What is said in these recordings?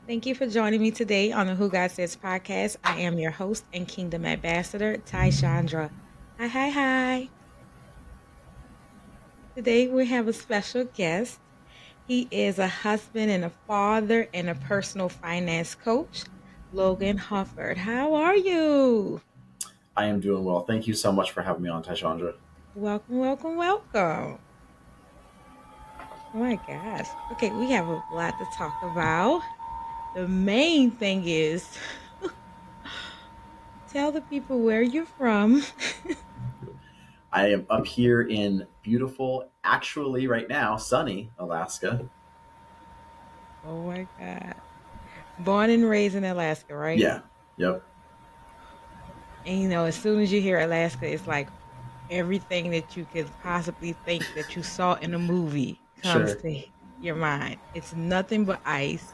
Thank you for joining me today on the Who God Says podcast. I am your host and Kingdom Ambassador, TyShaundra. Hi, hi, hi. Today we have a special guest. He is a husband and a father and a personal finance coach, Logan Hufford. How are you? I am doing well. Thank you so much for having me on, TyShaundra. Welcome, welcome, welcome. Oh my gosh. Okay, we have a lot to talk about. The main thing is tell the people where you're from. I am up here in beautiful, actually right now, sunny Alaska. Oh my God. Born and raised in Alaska, right? Yeah. Yep. And as soon as you hear Alaska, it's like everything that you could possibly think that you saw in a movie comes Sure. to your mind. It's nothing but ice.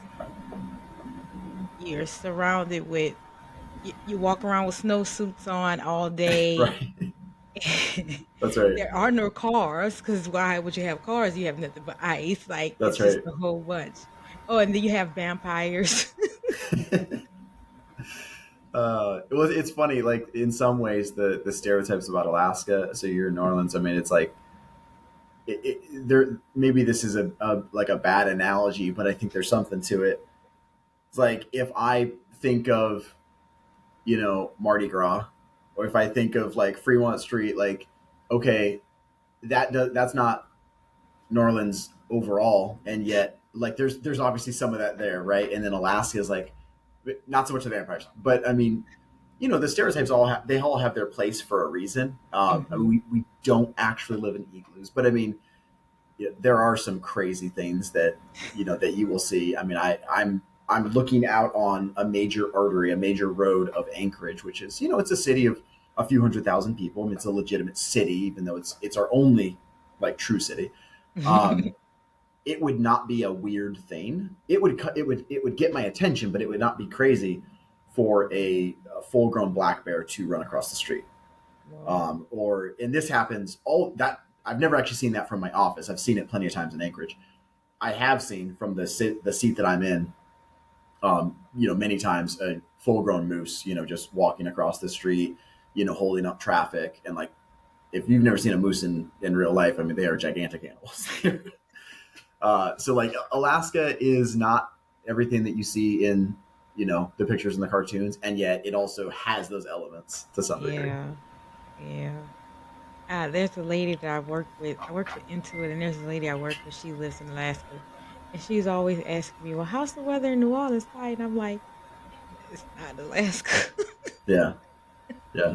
You're surrounded with, you walk around with snowsuits on all day. Right. That's right. There are no cars because why would you have cars? You have nothing but ice. Like That's it's just right. a whole bunch. Oh, and then you have vampires. Well, it's funny. Like in some ways, the stereotypes about Alaska. So you're in New Orleans. I mean, it's like there. Maybe this is a bad analogy, but I think there's something to it. It's like if I think of Mardi Gras, or if I think of like Fremont Street, like okay, that's not New Orleans overall, and yet like there's obviously some of that there, right? And then Alaska is like not so much the vampires, but I mean, the stereotypes they all have their place for a reason. I mean, Mhm. we don't actually live in igloos, but I mean, there are some crazy things that that you will see. I mean, I'm looking out on a major artery, a major road of Anchorage, which is it's a city of a few 100,000 people. I mean, it's a legitimate city, even though it's our only like true city. Um, it would not be a weird thing. It would get my attention, but it would not be crazy for a full grown black bear to run across the street. Wow. And this happens all that I've never actually seen that from my office. I've seen it plenty of times in Anchorage. I have seen from the seat that I'm in, many times a full grown moose, just walking across the street, holding up traffic. And like, if you've never seen a moose in real life, I mean, they are gigantic animals. So like Alaska is not everything that you see in, the pictures and the cartoons. And yet it also has those elements to some degree. Yeah, yeah. There's a lady that I work with. I work for Intuit, and there's a lady I work with. She lives in Alaska, and she's always asking me, "Well, how's the weather in New Orleans?" And I'm like, "It's not Alaska." Yeah. Yeah.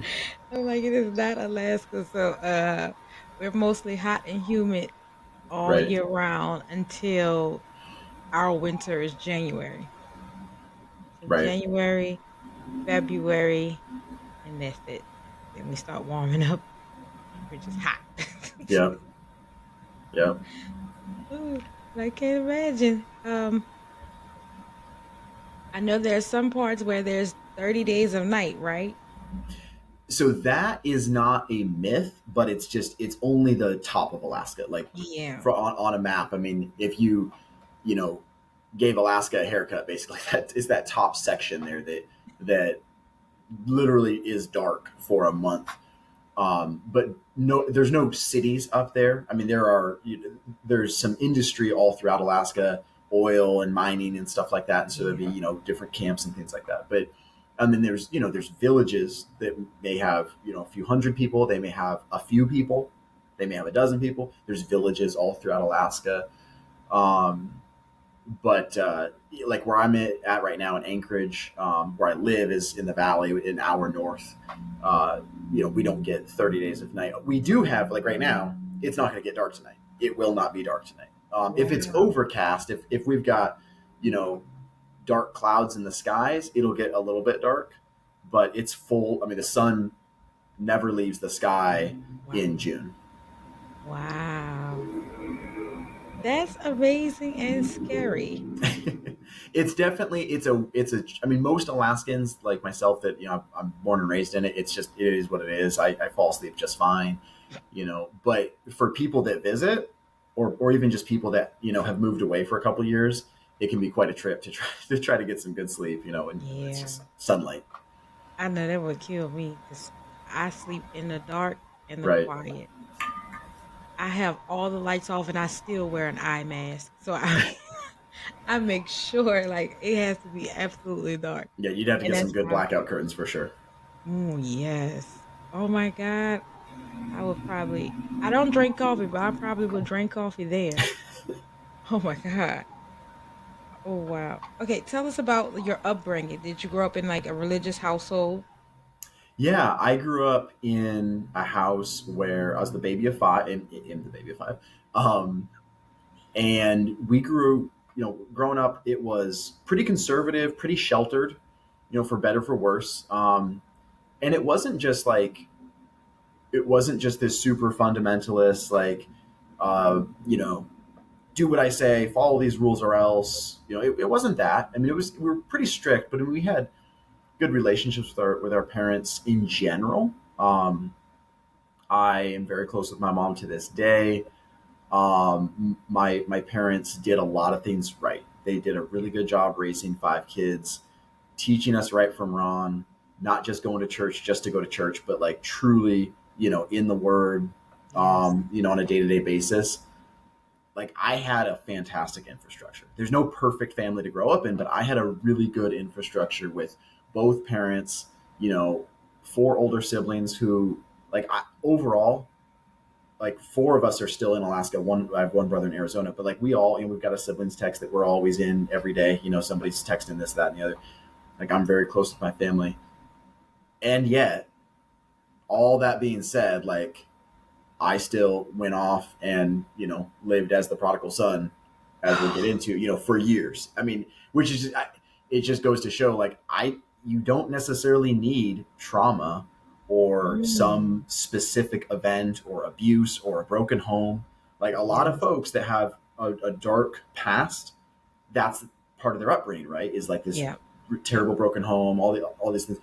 I'm like, "It is not Alaska." So, we're mostly hot and humid all Right. year round until our winter is January. So Right. January, February, and that's it. Then we start warming up. We're just hot. Yeah. Yeah. Ooh, I can't imagine. I know there's some parts where there's 30 days of night, right? So that is not a myth, but it's only the top of Alaska. Like Yeah. on a map. I mean, if you know gave Alaska a haircut, basically that is that top section there that literally is dark for a month. But no, there's no cities up there. I mean, there's some industry all throughout Alaska, oil and mining and stuff like that. And so there'd be Yeah. different camps and things like that. But and then there's villages that may have a few hundred people. They may have a few people. They may have a dozen people. There's villages all throughout Alaska. Um, but like where I'm at right now in Anchorage, where I live is in the valley, an hour north. We don't get 30 days of night. We do have, like right now, it's not going to get dark tonight. It will not be dark tonight. If it's Wow. overcast, if we've got you know dark clouds in the skies, it'll get a little bit dark. But it's full. I mean, the sun never leaves the sky Wow. in June. Wow. That's amazing and scary. It's definitely it's a I mean, most Alaskans like myself that I'm born and raised in it, it's just it is what it is. I fall asleep just fine. But for people that visit, or even just people that have moved away for a couple of years, it can be quite a trip to try to get some good sleep, and it's Yeah. just sunlight. I know that would kill me because I sleep in the dark and the Right. quiet. I have all the lights off and I still wear an eye mask. So I I make sure like it has to be absolutely dark. Yeah, you'd have to And get some that's good why blackout curtains for sure. yes. Oh my God. I would probably I don't drink coffee, but I probably would drink coffee there. Oh my God. Oh wow. Okay, tell us about your upbringing. Did you grow up in like a religious household? Yeah, I grew up in a house where I was the baby of five, in the baby of five, um, and we grew. Growing up, it was pretty conservative, pretty sheltered. For better for worse. And it wasn't just this super fundamentalist like, uh, you know, do what I say, follow these rules or else. It wasn't that. I mean, we were pretty strict, but we had good relationships with our parents in general. I am very close with my mom to this day. My parents did a lot of things right. They did a really good job raising five kids, teaching us right from wrong, not just going to church just to go to church, but like truly, in the Word, Yes. on a day to day basis. Like I had a fantastic infrastructure. There's no perfect family to grow up in, but I had a really good infrastructure with both parents, you know, four older siblings who, overall, like four of us are still in Alaska. I have one brother in Arizona, but like we all, we've got a siblings text that we're always in every day. Somebody's texting this, that, and the other. Like I'm very close with my family. And yet, all that being said, like I still went off and, lived as the prodigal son, as we'll get into, for years. I mean, which is, it just goes to show like, you don't necessarily need trauma or Mm, some specific event or abuse or a broken home. Like a lot of yes. folks that have a dark past, that's part of their upbringing, right? Is like this Yeah. terrible broken home, all these things.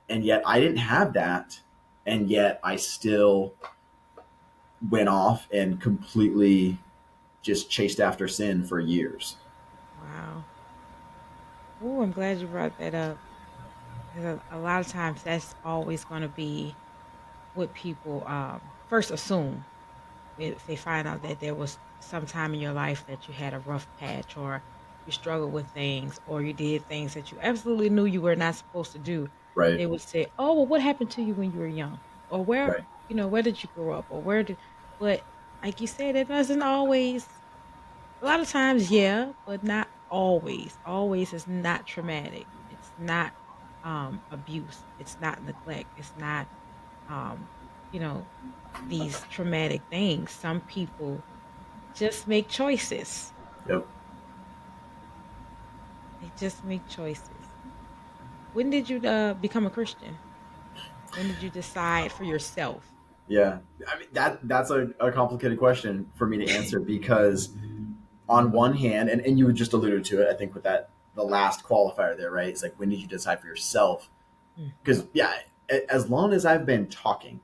And yet I didn't have that. And yet I still went off and completely just chased after sin for years. Wow. Oh, I'm glad you brought that up. 'Cause a lot of times that's always going to be what people first assume if they find out that there was some time in your life that you had a rough patch or you struggled with things or you did things that you absolutely knew you were not supposed to do. Right. They would say, "Oh, well, what happened to you when you were young?" Or Right. where did you grow up? Or where did, but like you said, it doesn't always, a lot of times, yeah, but not always. Always is not traumatic. It's not abuse. It's not neglect. It's not um, you know, these traumatic things. Some people just make choices. Yep. They just make choices. When did you become a Christian? When did you decide for yourself? Yeah. I mean that's a complicated question for me to answer because on one hand, and you just alluded to it, I think with that the last qualifier there, right? It's like when did you decide for yourself? Mm, Because yeah, as long as I've been talking,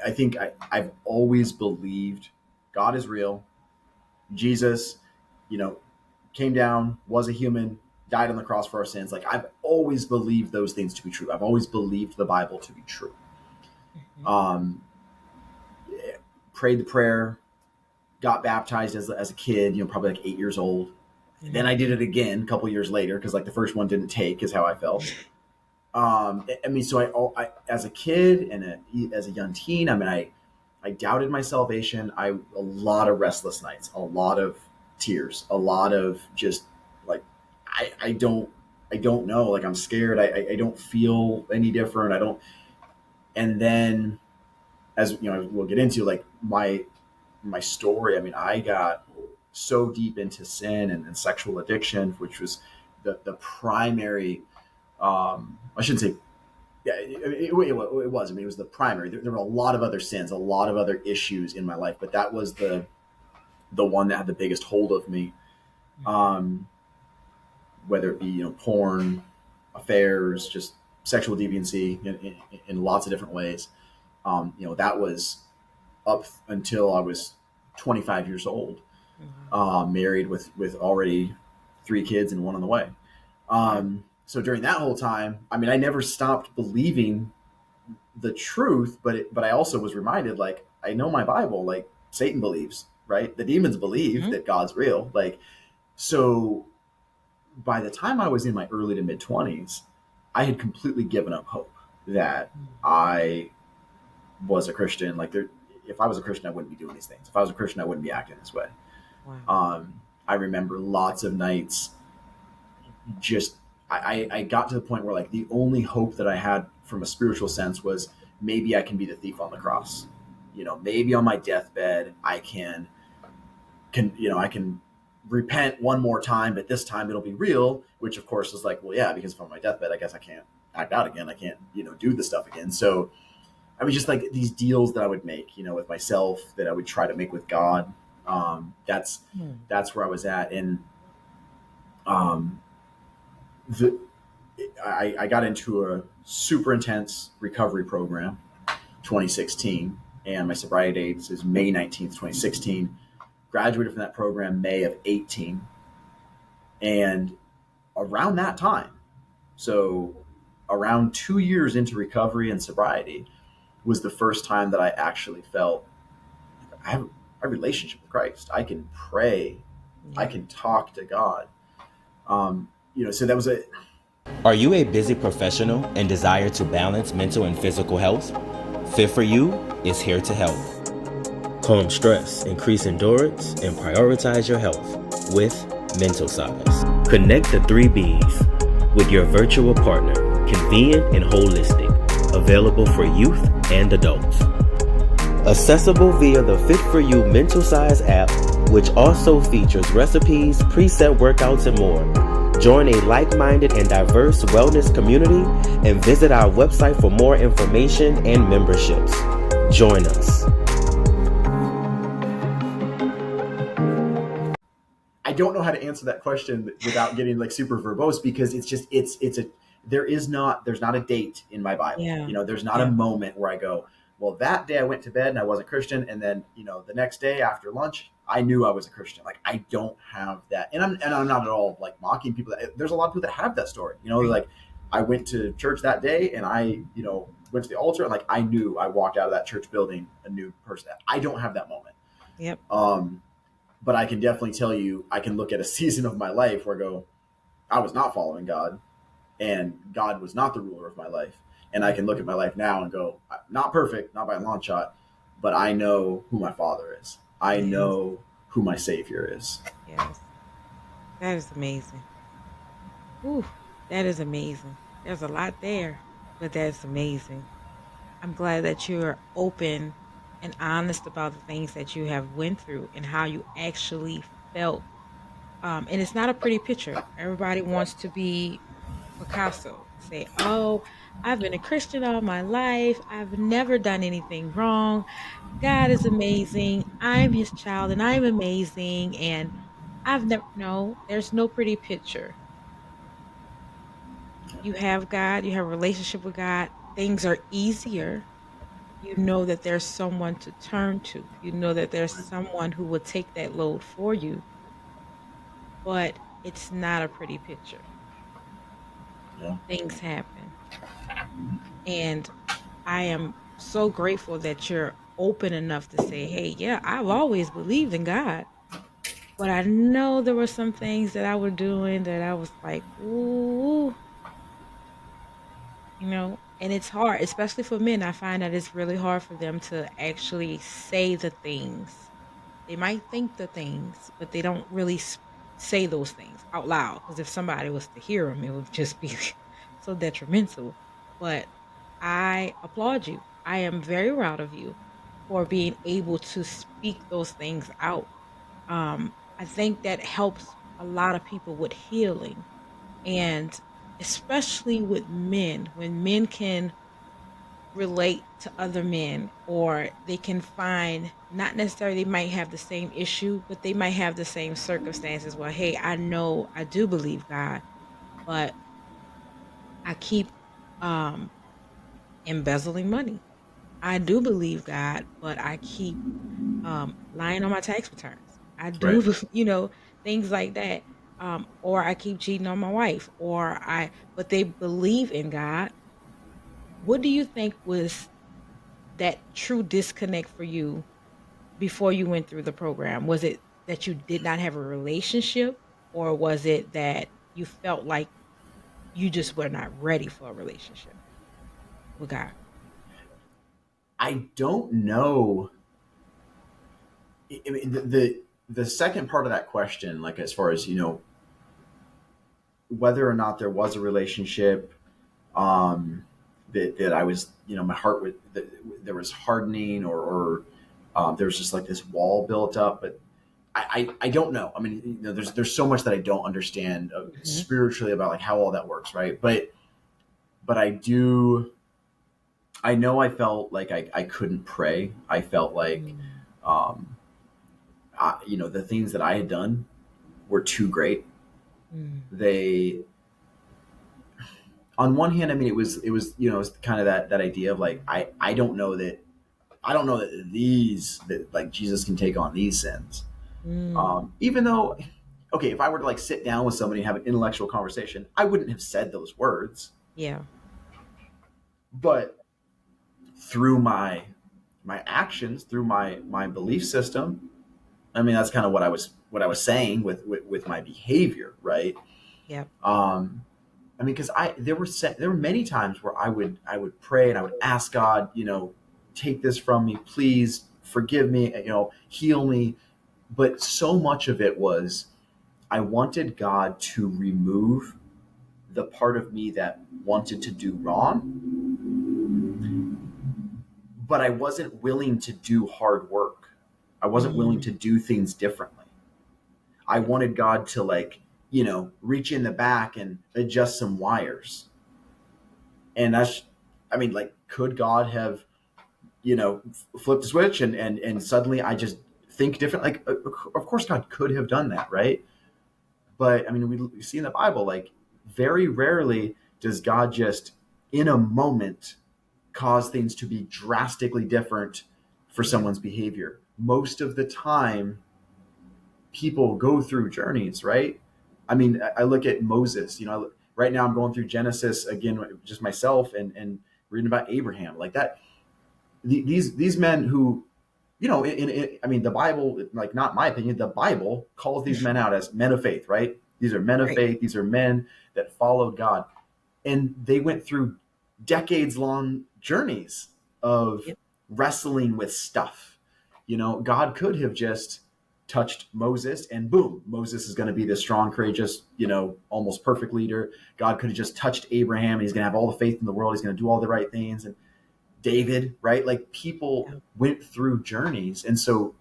I think I've always believed God is real. Jesus, you know, came down, was a human, died on the cross for our sins. Like I've always believed those things to be true. I've always believed the Bible to be true. mhm, Um, Prayed the prayer, got baptized as a kid, probably like 8 years old. Then I mhm. did it again a couple years later because like the first one didn't take, is how I felt. I mean, so as a kid and as a young teen, I mean, I doubted my salvation. A lot of restless nights, a lot of tears, a lot of just like, I don't know. Like I'm scared. I don't feel any different. I don't. And then as we'll get into like my story. I mean, I got so deep into sin and sexual addiction, which was the primary. I shouldn't say yeah, it was. I mean, it was the primary. There were a lot of other sins, a lot of other issues in my life, but that was the one that had the biggest hold of me. Mhm. Um, Whether it be porn, affairs, just sexual deviancy in lots of different ways. That was up until I was 25 years old, Wow. married with already. three kids and one on the way. Wow. So during that whole time, I mean, I never stopped believing the truth, but I also was reminded, like, I know my Bible, like Satan believes, right? The demons believe Mhm. that God's real. Like, so by the time I was in my early to mid 20s, I had completely given up hope that I was a Christian. Like, there, if I was a Christian, I wouldn't be doing these things. If I was a Christian, I wouldn't be acting this way. Wow. I remember lots of nights just I got to the point where, like, the only hope that I had from a spiritual sense was maybe I can be the thief on the cross. You know, maybe on my deathbed I I can repent one more time, but this time it'll be real. Which of course is like, well, yeah, because if I'm on my deathbed, I guess I can't act out again. I can't do the stuff again. So I was just like these deals that I would make, with myself, that I would try to make with God. That's Hmm. that's where I was at, and um, the I got into a super intense recovery program 2016, and my sobriety date is May 19th, 2016. Graduated from that program May of 18, and around that time, so around 2 years into recovery and sobriety, was the first time that I actually felt I have a relationship with Christ. I can pray. I Yeah. can talk to God. So that was a Are you a busy professional and desire to balance mental and physical health? Fit for You is here to help. Calm stress, increase endurance, and prioritize your health with Mental Size. Connect the three B's with your virtual partner, convenient and holistic, available for youth and adults. Accessible via the Fit for You Mental Size app, which also features recipes, preset workouts, and more. Join a like-minded and diverse wellness community and visit our website for more information and memberships. Join us. I don't know how to answer that question without getting like super verbose, because there's not a date in my Bible. Yeah. There's not a Yeah. moment where I go, well, that day I went to bed and I wasn't Christian, and then the next day after lunch I knew I was a Christian. Like, I don't have that, and I'm not at all like mocking people. There's a lot of people that have that story. Right. Like, I went to church that day and I went to the altar, and like I knew I walked out of that church building a new person. I don't have that moment. Yep. Um, but I can definitely tell you, I can look at a season of my life where I go, I was not following God, and God was not the ruler of my life. And I can look at my life now and go, not perfect, not by a long shot, but I know who my Father is. I Yes. know who my Savior is. Yes. That is amazing. Ooh, that is amazing. There's a lot there, but that's amazing. I'm glad that you're open and honest about the things that you have went through and how you actually felt. And it's not a pretty picture. Everybody wants to be Picasso. Say, "Oh, I've been a Christian all my life. I've never done anything wrong. God is amazing. I'm his child and I'm amazing." And I've never, no, there's no pretty picture. You have God, you have a relationship with God. Things are easier. You know that there's someone to turn to. You know that there's someone who will take that load for you, but it's not a pretty picture. Yeah. Things happen. And I am so grateful that you're open enough to say, "Hey, yeah, I've always believed in God, but I know there were some things that I was doing that I was like, ooh, and it's hard, especially for men. I find that it's really hard for them to actually say the things. They might think the things, but they don't really say those things out loud. Because if somebody was to hear them, it would just be so detrimental. But I applaud you. I am very proud of you for being able to speak those things out. I think that helps a lot of people with healing, and especially with men, when men can relate to other men, or they can find, not necessarily they might have the same issue, but they might have the same circumstances. Well, hey, I know I do believe God, but I keep um embezzling money. I do believe God, but I keep lying on my tax returns. I do, Right. things like that. or I keep cheating on my wife, but they believe in God. What do you think was that true disconnect for you before you went through the program? Was it that you did not have a relationship, or was it that you felt like you just were not ready for a relationship with God? I don't know. I mean, the second part of that question, like as far as whether or not there was a relationship, um, that I was, my heart would, that there was hardening, or there was just like this wall built up. But I don't know. I mean, there's so much that I don't understand Mhm. spiritually about like how all that works, right? But I do. I know I felt like I couldn't pray. I felt like, Mm. um, the things that I had done were too great. Mm. They, on one hand, I mean, it was it was kind of that idea of like I don't know that that like Jesus can take on these sins. Mm. Even though, okay, if I were to like sit down with somebody and have an intellectual conversation, I wouldn't have said those words. Yeah. But through my actions, through my belief system, I mean, that's kind of what I was saying with my behavior, right? Yep. Um, I mean, because there were many times where I would pray and I would ask God, take this from me, please forgive me, heal me. But so much of it was I wanted God to remove the part of me that wanted to do wrong, but I wasn't willing to do hard work. I wasn't willing Mm. to do things differently. I wanted God to like, reach in the back and adjust some wires. And I mean, like, could God have, flipped the switch and suddenly I just think different? Like, of course God could have done that, right? But I mean, we see in the Bible, like, very rarely does God just in a moment cause things to be drastically different for Yeah. someone's behavior. Most of the time, people go through journeys, right? I mean, I look at Moses. Right now I'm going through Genesis again, just myself, and reading about Abraham, like that. These men who, I mean, the Bible, like, not my opinion, the Bible calls these men out as men of faith, right? These are men of Right. faith. These are men that followed God, and they went through decades long journeys of Yep. wrestling with stuff. God could have just touched Moses and boom, Moses is going to be this strong, courageous, almost perfect leader. God could have just touched Abraham and he's going to have all the faith in the world. He's going to do all the right things. And David, right? Like, people Yeah. went through journeys. And so,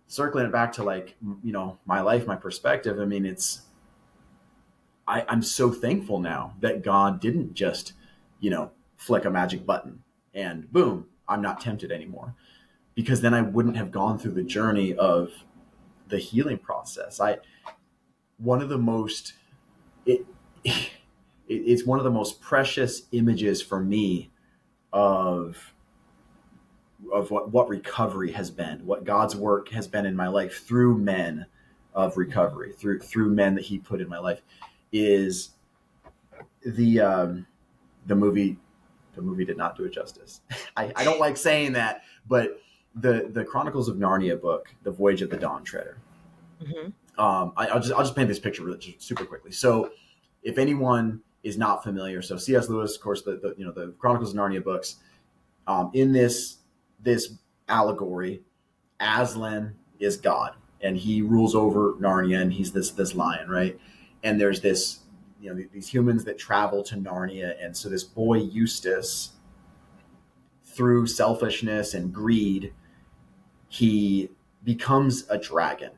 circling it back to like, my life, my perspective, I mean, I'm so thankful now that God didn't just, flick a magic button and boom, I'm not tempted anymore. Because then I wouldn't have gone through the journey of the healing process. One of the most, it, it's one of the most precious images for me of what recovery has been, what God's work has been in my life through men of Mhm. recovery, through men that He put in my life, is the movie. The movie did not do it justice. I don't like saying that, but the Chronicles of Narnia book, The Voyage of the Dawn Treader. Mhm. I'll just paint this picture really, super quickly. So, if anyone is not familiar, so C.S. Lewis, of course, the Chronicles of Narnia books. In this allegory, Aslan is God, and he rules over Narnia, and he's this lion, right? And there's this, these humans that travel to Narnia, and so this boy Eustace, through selfishness and greed, he becomes a dragon,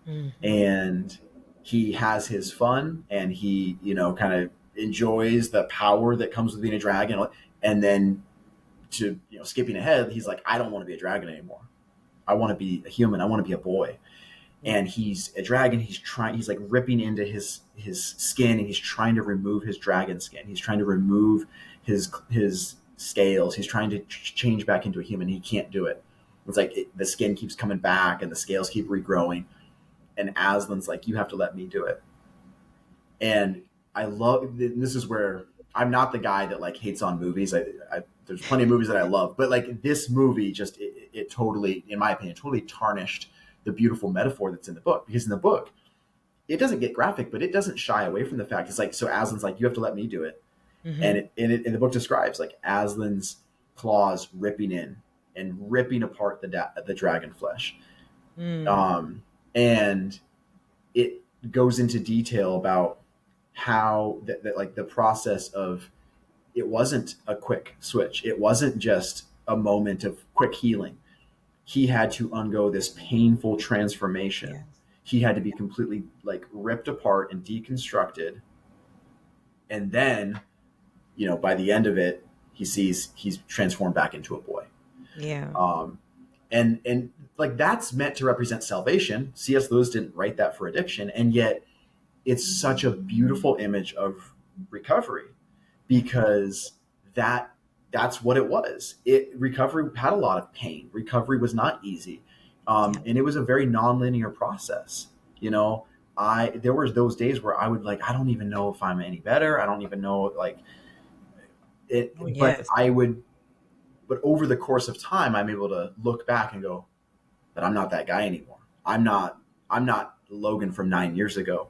Mhm. and he has his fun, and he, kind of enjoys the power that comes with being a dragon, and then, to skipping ahead, he's like, I don't want to be a dragon anymore. I want to be a human. I want to be a boy. Yeah. And he's a dragon. He's like ripping into his skin, and he's trying to remove his dragon skin. He's trying to remove his scales. He's trying to change back into a human. He can't do it. It's like the skin keeps coming back and the scales keep regrowing. and Aslan's like, you have to let me do it. And I love, this is where I'm not the guy that like hates on movies. There's plenty of movies that I love, but like this movie just, it totally, in my opinion, totally tarnished the beautiful metaphor that's in the book. Because in the book, it doesn't get graphic, but it doesn't shy away from the fact. It's like, so Aslan's like, you have to let me do it. Mm-hmm. And the book describes like Aslan's claws ripping in and ripping apart the dragon flesh. Mm. And it goes into detail about how that like the process of, it wasn't a quick switch. It wasn't just a moment of quick healing. He had to undergo this painful transformation. Yes. He had to be completely like ripped apart and deconstructed. And then, by the end of it, he sees he's transformed back into a boy. Yeah. And like that's meant to represent salvation. C.S. Lewis didn't write that for addiction, and yet it's such a beautiful image of recovery, because that's what it was. Recovery had a lot of pain. Recovery was not easy, and it was a very nonlinear process. There was those days where I would like, I don't even know if I'm any better. I don't even know like it, Oh, but yes. but over the course of time, I'm able to look back and go, but I'm not that guy anymore. I'm not Logan from 9 years ago.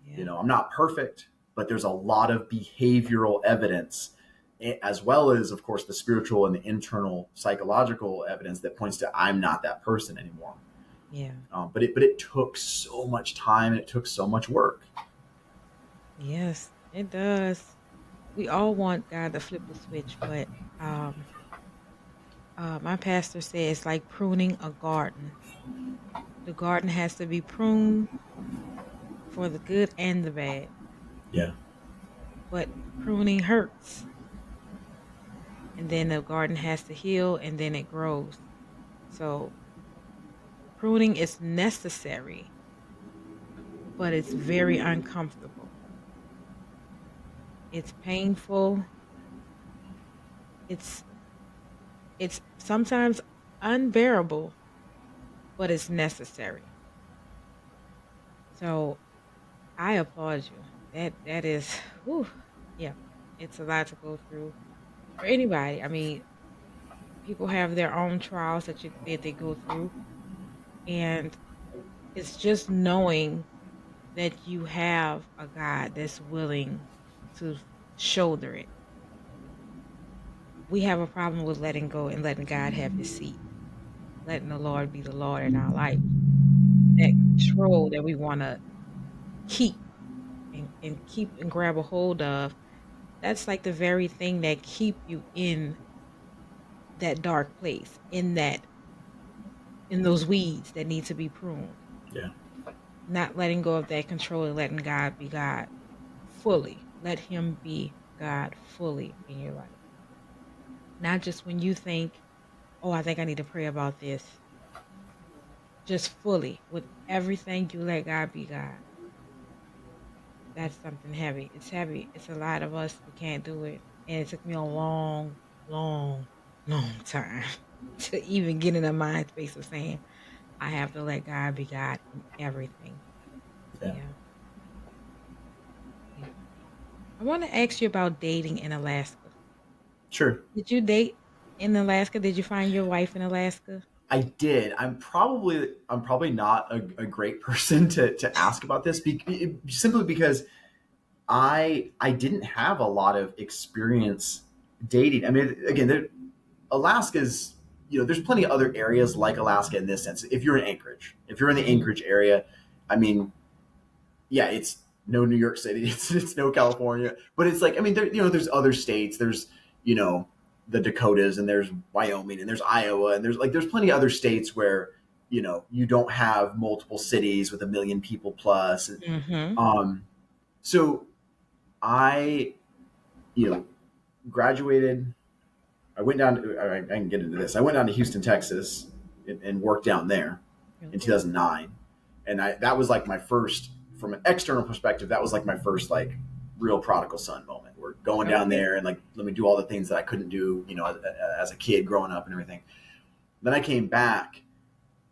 Yeah. I'm not perfect, but there's a lot of behavioral evidence, as well as, of course, the spiritual and the internal psychological evidence that points to I'm not that person anymore. Yeah. But it took so much time and it took so much work. Yes, it does. We all want God to flip the switch, but my pastor says it's like pruning a garden. The garden has to be pruned for the good and the bad, Yeah. but pruning hurts. And then the garden has to heal and then it grows. So pruning is necessary, but it's very uncomfortable. It's painful. It's sometimes unbearable, but it's necessary. So I applaud you. That is, whew, yeah, it's a lot to go through for anybody. I mean, people have their own trials that they go through, and it's just knowing that you have a God that's willing to shoulder it. We have a problem with letting go and letting God have his seat, letting the Lord be the Lord in our life. That control that we want to keep and keep and grab a hold of, that's like the very thing that keep you in that dark place, in those weeds that need to be pruned. Yeah. Not letting go of that control and letting God be God fully. Let him be God fully in your life. Not just when you think, oh, I think I need to pray about this. Just fully, with everything, you let God be God. That's something heavy. It's heavy. It's a lot of us who can't do it. And it took me a long, long, long time to even get in the mind space of saying, I have to let God be God in everything. Yeah. Yeah. I want to ask you about dating in Alaska. Sure. Did you date in Alaska? Did you find your wife in Alaska? I did. I'm probably not a great person to ask about this, simply because I didn't have a lot of experience dating. I mean, again, Alaska's, there's plenty of other areas like Alaska in this sense. If you're in Anchorage, if you're in the Anchorage area, I mean, yeah, it's no New York City, it's no California, but it's like, I mean, there's other states, there's, the Dakotas, and there's Wyoming, and there's Iowa, and there's plenty of other states where, you don't have multiple cities with 1 million people plus. Mm-hmm. So I, graduated. I went down to, I can get into this. I went down to Houston, Texas, and worked down there in 2009. And that was like my first, from an external perspective, that was like my first like real prodigal son moment. We're going down there and like, let me do all the things that I couldn't do, as a kid growing up and everything. Then I came back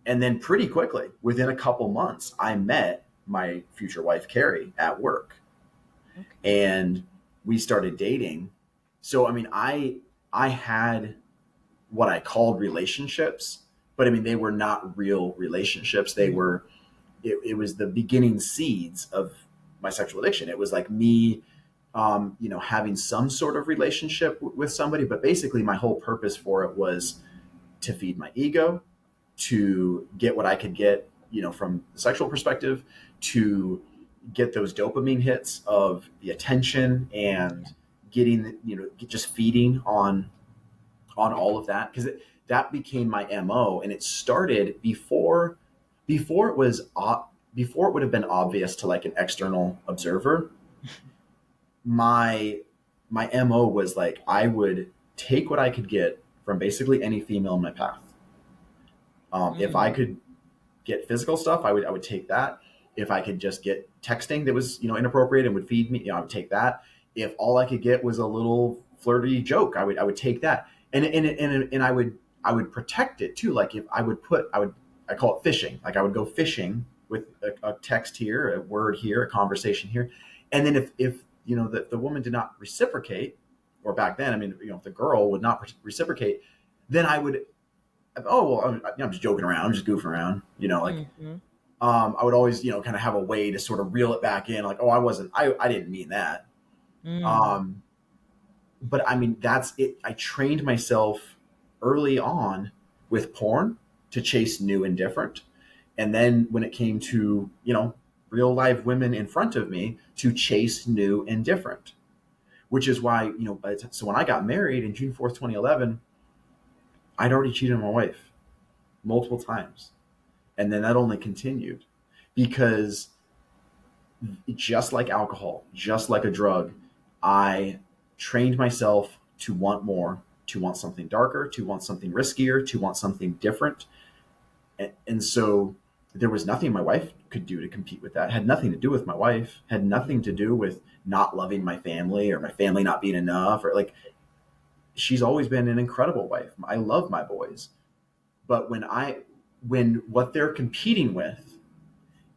And then pretty quickly, within a couple months, I met my future wife, Carrie, at work. Okay. And we started dating. So, I mean, I had what I called relationships, but I mean, they were not real relationships. They Mm. were, it was the beginning seeds of my sexual addiction. It was like me, having some sort of relationship with somebody, but basically my whole purpose for it was to feed my ego, to get what I could get, from the sexual perspective, to get those dopamine hits of the attention and getting, just feeding on all of that, because that became my MO, and it started before it was before it would have been obvious to like an external observer. My MO was like I would take what I could get from basically any female in my path. If I Mm. could get physical stuff, I would take that. If I could just get texting that was inappropriate and would feed me, I would take that. If all I could get was a little flirty joke, I would take that. And I would protect it too. Like if I call it fishing. Like I would go fishing with a text here, a word here, a conversation here, and then if the woman did not reciprocate, or back then, I mean, if the girl would not reciprocate, then I would, oh well, I'm just joking around, I'm just goofing around, like Mhm. I would always, kind of have a way to sort of reel it back in, like, oh, I didn't mean that. Mm. Um, but I mean, that's it. I trained myself early on with porn to chase new and different. And then when it came to, real live women in front of me, to chase new and different, which is why, so when I got married in June 4th, 2011, I'd already cheated on my wife multiple times. And then that only continued because just like alcohol, just like a drug, I trained myself to want more, to want something darker, to want something riskier, to want something different. And so there was nothing my wife could do to compete with that. It had nothing to do with my wife, had nothing to do with not loving my family or my family not being enough, or like, she's always been an incredible wife. I love my boys. But when what they're competing with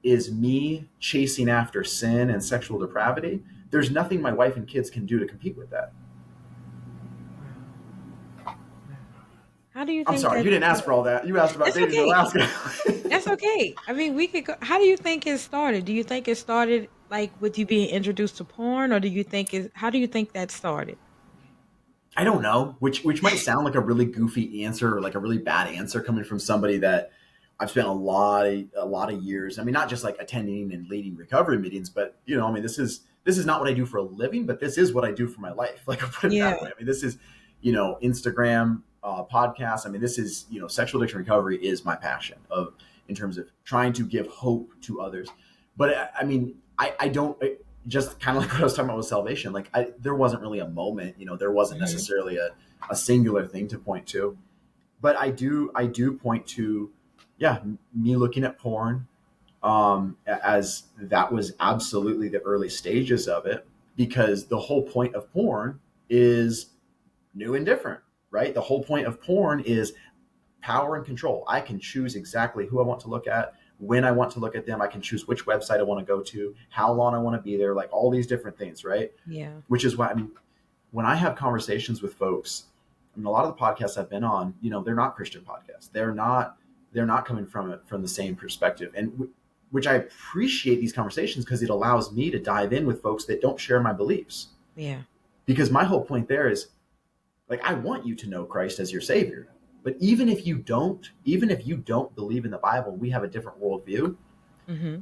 is me chasing after sin and sexual depravity, there's nothing my wife and kids can do to compete with that. Wow. Wow. How do you I'm think sorry, that you didn't ask for started? all that. You asked about That's dating in okay. Alaska. That's okay. I mean, we could go. How do you think it started? Do you think it started like with you being introduced to porn, or do you think it? How do you think that started? I don't know, which might sound like a really goofy answer or like a really bad answer coming from somebody that I've spent a lot of years. I mean, not just like attending and leading recovery meetings, but I mean, this is not what I do for a living, but this is what I do for my life. Like, I'll put it Yeah. that way. I mean, this is Instagram, podcast. I mean, this is sexual addiction recovery is my passion of in terms of trying to give hope to others. But I mean, I don't. Just kind of like what I was talking about with salvation, like there wasn't really a moment, there wasn't Hmm. necessarily a singular thing to point to, but I do point to, yeah, me looking at porn, as that was absolutely the early stages of it, because the whole point of porn is new and different, right? The whole point of porn is power and control. I can choose exactly who I want to look at, when I want to look at them. I can choose which website I want to go to, how long I want to be there, like all these different things, right? Yeah. Which is why, I mean, when I have conversations with folks, I mean, a lot of the podcasts I've been on, they're not Christian podcasts. They're not coming from it from the same perspective, and which I appreciate these conversations because it allows me to dive in with folks that don't share my beliefs. Yeah. Because my whole point there is, like, I want you to know Christ as your Savior. But even if you don't believe in the Bible, we have a different worldview. Hmm.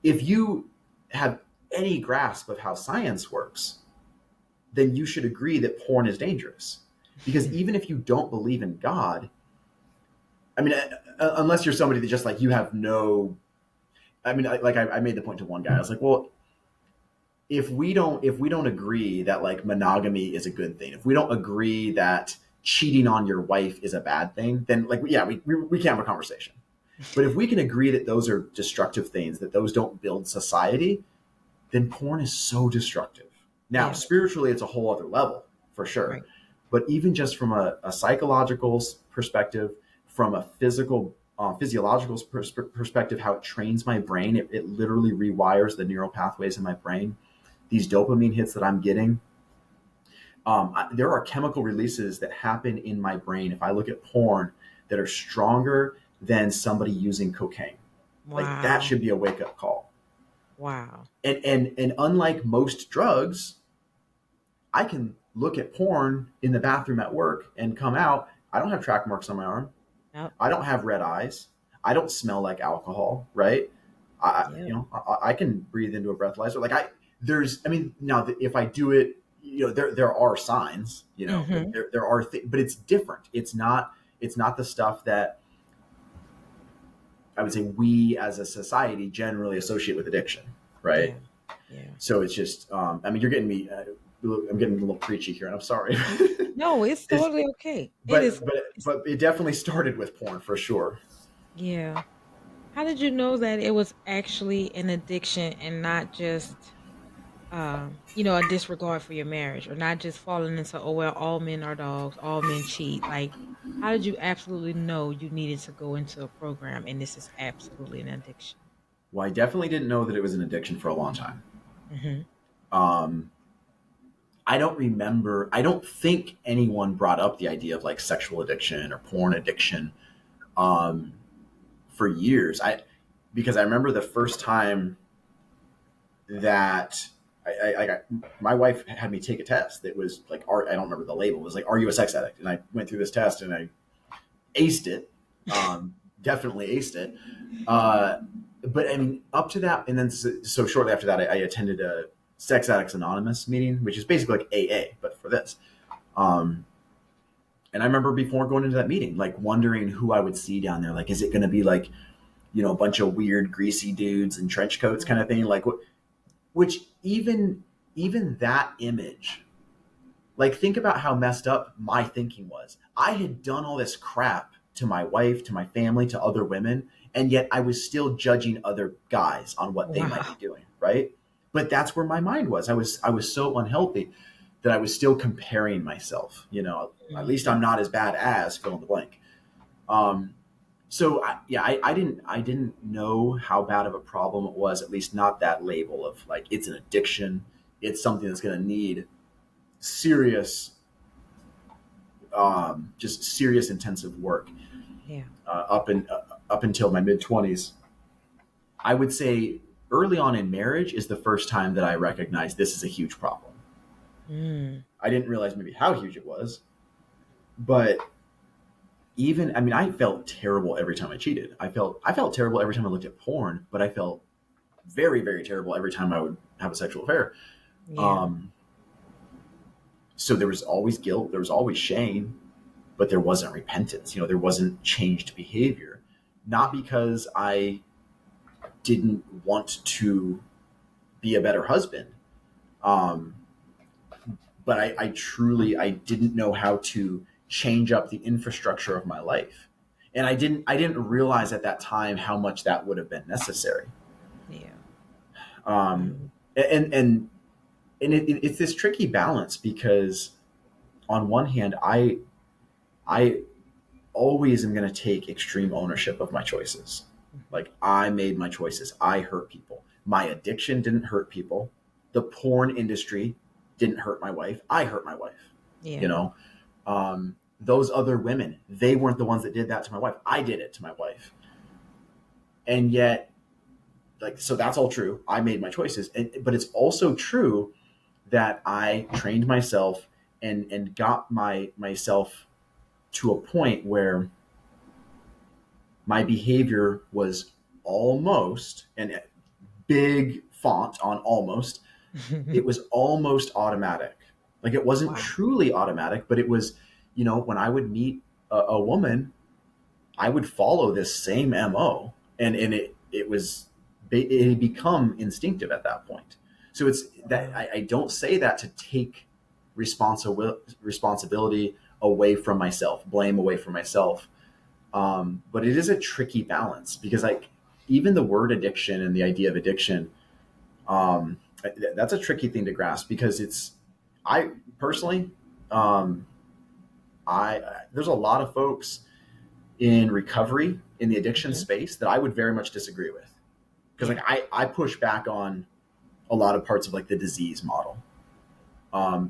If you have any grasp of how science works, then you should agree that porn is dangerous. Because even if you don't believe in God, I mean, unless you're somebody that just like you have no, I mean, like I made the point to one guy. I was like, well, if we don't agree that like monogamy is a good thing, if we don't agree that cheating on your wife is a bad thing, then like, yeah, we can't have a conversation. But if we can agree that those are destructive things, that those don't build society, then porn is so destructive. Now, Yeah. spiritually, it's a whole other level for sure. Right. But even just from a psychological perspective, from a physical physiological perspective, how it trains my brain. It literally rewires the neural pathways in my brain. These dopamine hits that I'm getting, there are chemical releases that happen in my brain if I look at porn that are stronger than somebody using cocaine. Like that Wow. should be a wake up call. Wow. And unlike most drugs, I can look at porn in the bathroom at work and come out. I don't have track marks on my arm. Yep. I don't have red eyes. I don't smell like alcohol, right? Yep. I can breathe into a breathalyzer. Now if I do it, there are signs, Mm-hmm. there are things, but it's different. It's not the stuff that I would say we as a society generally associate with addiction, right? Yeah. Yeah. So it's just, you're getting me, I'm getting a little preachy here, and I'm sorry. No, it's It's, totally okay. It but is. but It's, but it definitely started with porn for sure. yeah. How did you know that it was actually an addiction and not just, a disregard for your marriage, or not just falling into, oh well, all men are dogs, all men cheat? Like, how did you absolutely know you needed to go into a program and this is absolutely an addiction? Well, I definitely didn't know that it was an addiction for a long time. Mm-hmm. Um, I don't remember. I don't think anyone brought up the idea of like sexual addiction or porn addiction um, for years. Because I remember the first time that I got, my wife had me take a test that was like, I don't remember the label. It was like, "Are you a sex addict?" And I went through this test and I aced it. Definitely aced it. But I mean, up to that, and then so shortly after that, I attended a Sex Addicts Anonymous meeting, which is basically like AA, but for this. Um, and I remember before going into that meeting, like wondering who I would see down there. Like, is it going to be like, a bunch of weird, greasy dudes in trench coats kind of thing? Like, which even that image, like, think about how messed up my thinking was. I had done all this crap to my wife, to my family, to other women, and yet I was still judging other guys on what they might be Wow. doing, right? But that's where my mind was. I was so unhealthy that I was still comparing myself. At least Mm-hmm. I'm not as bad as fill in the blank. Um, I didn't know how bad of a problem it was. At least not that label of like it's an addiction. It's something that's going to need serious, just serious intensive work Yeah. up until my mid 20s. I would say early on in marriage is the first time that I recognized this is a huge problem. Mm. I didn't realize maybe how huge it was, but I felt terrible every time I cheated. I felt terrible every time I looked at porn, but I felt very, very terrible every time I would have a sexual affair. Yeah. Um, so there was always guilt, there was always shame, but there wasn't repentance. There wasn't changed behavior. Not because I didn't want to be a better husband, um, but I truly I didn't know how to change up the infrastructure of my life, and I didn't realize at that time how much that would have been necessary. Yeah. Um, Um, and it's this tricky balance because on one hand, I always am going to take extreme ownership of my choices. mhm. Like I made my choices. I hurt people. My addiction didn't hurt people. The porn industry didn't hurt my wife. I hurt my wife. You Yeah. know, those other women, they weren't the ones that did that to my wife. I did it to my wife. And yet, like, so that's all true. I made my choices. But it's also true that I trained myself and got myself to a point where my behavior was almost, and big font on almost, it was almost automatic. Like it wasn't Wow. truly automatic, but it was, when I would meet a woman, I would follow this same MO, and it had become instinctive at that point. So it's that Wow. I don't say that to take responsibility away from myself, blame away from myself. But it is a tricky balance because like even the word addiction and the idea of addiction, um, that's a tricky thing to grasp because I personally, um, there's a lot of folks in recovery in the addiction Mhm. space that I would very much disagree with. Because like I push back on a lot of parts of like the disease model.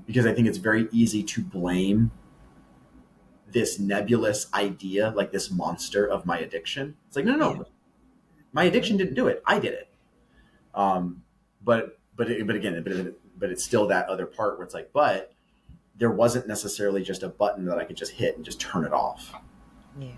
Because I think it's very easy to blame this nebulous idea, like this monster of my addiction. It's like, no, no, Yeah. no, my addiction didn't do it. I did it. Um, but again, but it's still that other part where it's like, but there wasn't necessarily just a button that I could just hit and just turn it off. Yeah.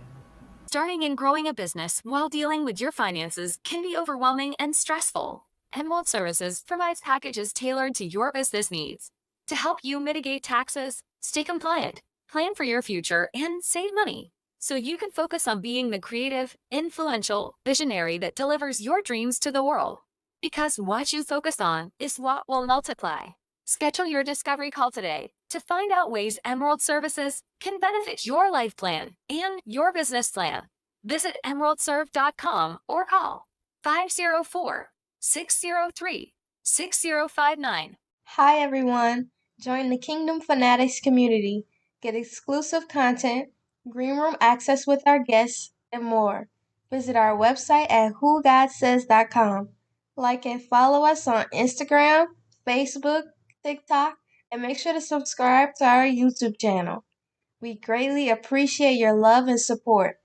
Starting and growing a business while dealing with your finances can be overwhelming and stressful. Emerald Services provides packages tailored to your business needs to help you mitigate taxes, stay compliant, plan for your future, and save money so you can focus on being the creative, influential visionary that delivers your dreams to the world. Because what you focus on is what will multiply. Schedule your discovery call today to find out ways Emerald Services can benefit your life plan and your business plan. Visit emeraldserve.com or call 504-603-6059. Hi everyone! Join the Kingdom Fanatics community. Get exclusive content, green room access with our guests, and more. Visit our website at whogodsays.com. Like and follow us on Instagram, Facebook, TikTok, and make sure to subscribe to our YouTube channel. We greatly appreciate your love and support.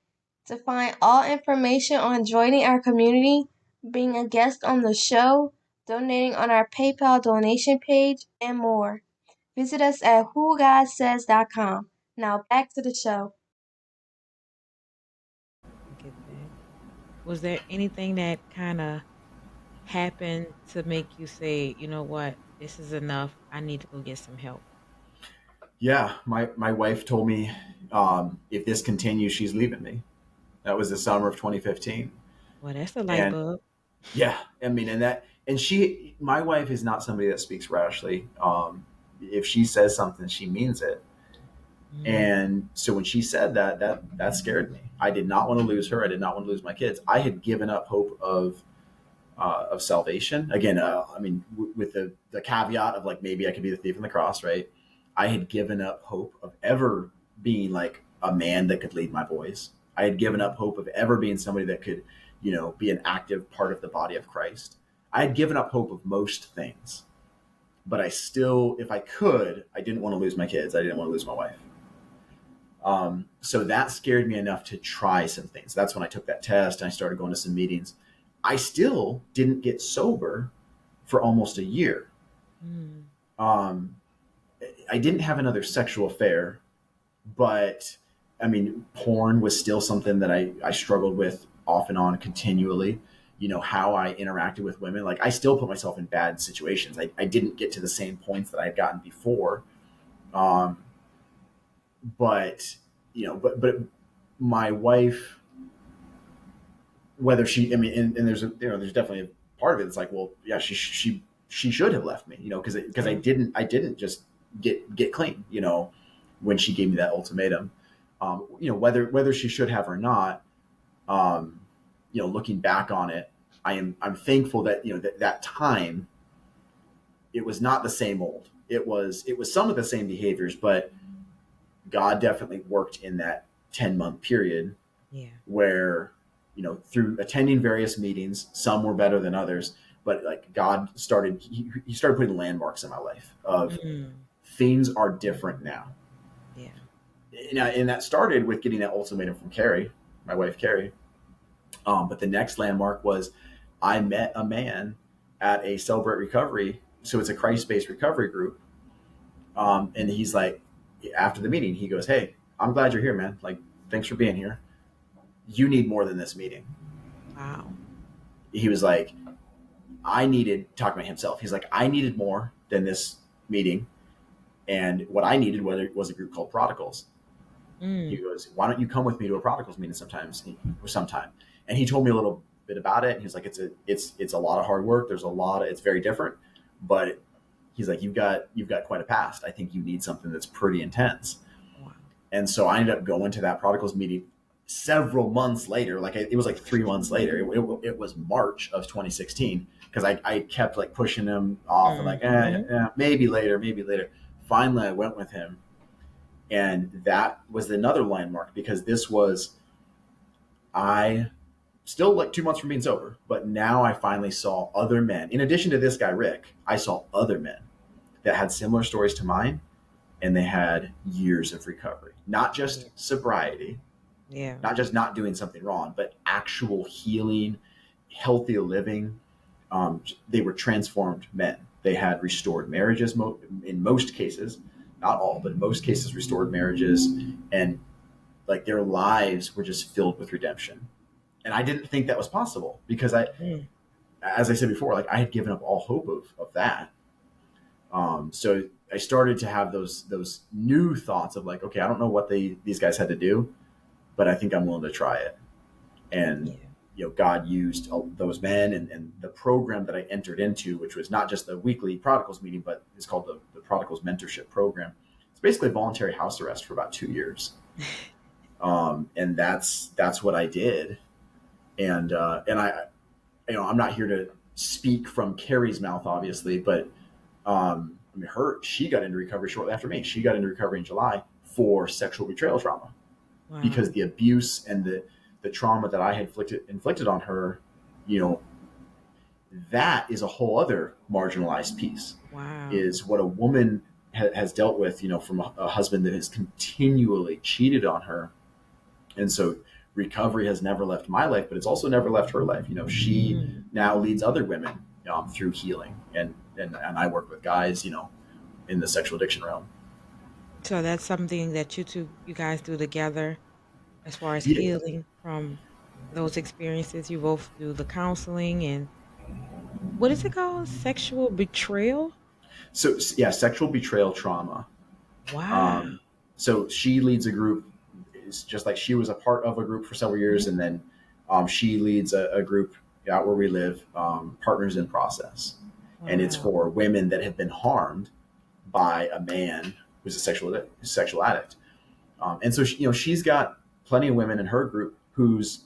To find all information on joining our community, being a guest on the show, donating on our PayPal donation page, and more, visit us at whogodsays.com. Now back to the show. I get that. Was there anything that kind of happened to make you say, you know what, this is enough. I need to go get some help? Yeah, my wife told me if this continues, she's leaving me. That was the summer of 2015, Well, that's a light and bulb. yeah, I mean, my wife is not somebody that speaks rashly. If she says something, she means it. Mm. And so when she said that scared me. I did not want to lose her. I did not want to lose my kids. I had given up hope of salvation. Again, I mean, with the caveat of like maybe I could be the thief on the cross, right? I had given up hope of ever being like a man that could lead my boys. I had given up hope of ever being somebody that could, be an active part of the body of Christ. I had given up hope of most things, but I still, if I could, I didn't want to lose my kids. I didn't want to lose my wife. So that scared me enough to try some things. That's when I took that test and I started going to some meetings. I still didn't get sober for almost a year. Mm. Um, I didn't have another sexual affair, but I mean, porn was still something that I struggled with off and on continually. How I interacted with women. Like I still put myself in bad situations. I didn't get to the same points that I had gotten before. Um, but my wife, whether she, I mean, and there's definitely a part of it. It's like, well, yeah, she should have left me, because I didn't just get clean, when she gave me that ultimatum. Whether she should have or not, looking back on it, I'm thankful that that time it was not the same old. It was some of the same behaviors, but God definitely worked in that 10-month period. Yeah. Where through attending various meetings, some were better than others, but like God started he started putting landmarks in my life of things are different now. Yeah. And that started with getting that ultimatum from Carrie, my wife Carrie. But the next landmark was I met a man at a Celebrate Recovery. So it's a Christ-based recovery group. And he's like, after the meeting, he goes, "Hey, I'm glad you're here, man. Like, thanks for being here. You need more than this meeting." Wow. He was like, talking about himself. He's like, I needed more than this meeting. And what I needed was a group called Prodigals. He goes, "Why don't you come with me to a Prodigals meeting sometime?" And he told me a little bit about it. And he was like, it's a lot of hard work. It's very different, but he's like, you've got quite a past. I think you need something that's pretty intense. Wow. And so I ended up going to that Prodigals meeting several months later. Like it was like 3 months later. It was March of 2016, because I kept like pushing him off and like, maybe later. Finally, I went with him. And that was another landmark, because this was I still like 2 months from being sober, but now I finally saw other men. In addition to this guy, Rick, I saw other men that had similar stories to mine, and they had years of recovery, not Yeah. just sobriety, Yeah. not just not doing something wrong, but actual healing, healthy living. They were transformed men. They had restored marriages in most cases, not all, but in most cases, restored marriages, and like their lives were just filled with redemption. And I didn't think that was possible because Mm. as I said before, like I had given up all hope of that. So I started to have those new thoughts of like, okay, I don't know what these guys had to do, but I think I'm willing to try it. And Yeah. God used those men and the program that I entered into, which was not just the weekly prodigals meeting, but it's called the prodigals mentorship program. It's basically voluntary house arrest for about 2 years. And that's what I did. And I, I'm not here to speak from Carrie's mouth, obviously, but I mean, she got into recovery shortly after me. She got into recovery in July for sexual betrayal trauma because Wow. the abuse and the trauma that I had inflicted on her, you know, that is a whole other marginalized piece. Wow. Is what a woman has dealt with, from a husband that has continually cheated on her, and so recovery has never left my life, but it's also never left her life. She Mm. now leads other women through healing, and I work with guys, in the sexual addiction realm. So that's something that you guys do together as far as Yeah. healing from those experiences. You both do the counseling and what is it called? Sexual betrayal? So yeah, sexual betrayal trauma. Wow. Um, so she leads a group. It's just like she was a part of a group for several years, and then she leads a group out where we live, Partners in Process, and it's Wow. for women that have been harmed by a man who's a sexual addict. And so she's got plenty of women in her group who's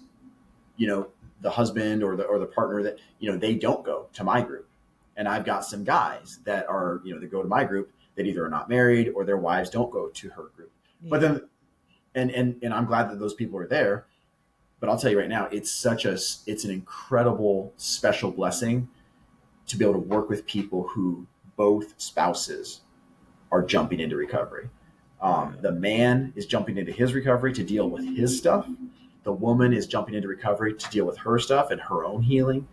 you know the husband or the partner that they don't go to my group, and I've got some guys that are that go to my group that either are not married or their wives don't go to her group. But Yeah. then and I'm glad that those people are there. But I'll tell you right now, it's an incredible special blessing to be able to work with people who both spouses are jumping into recovery. Wow. The man is jumping into his recovery to deal with his stuff. The woman is jumping into recovery to deal with her stuff and her own healing.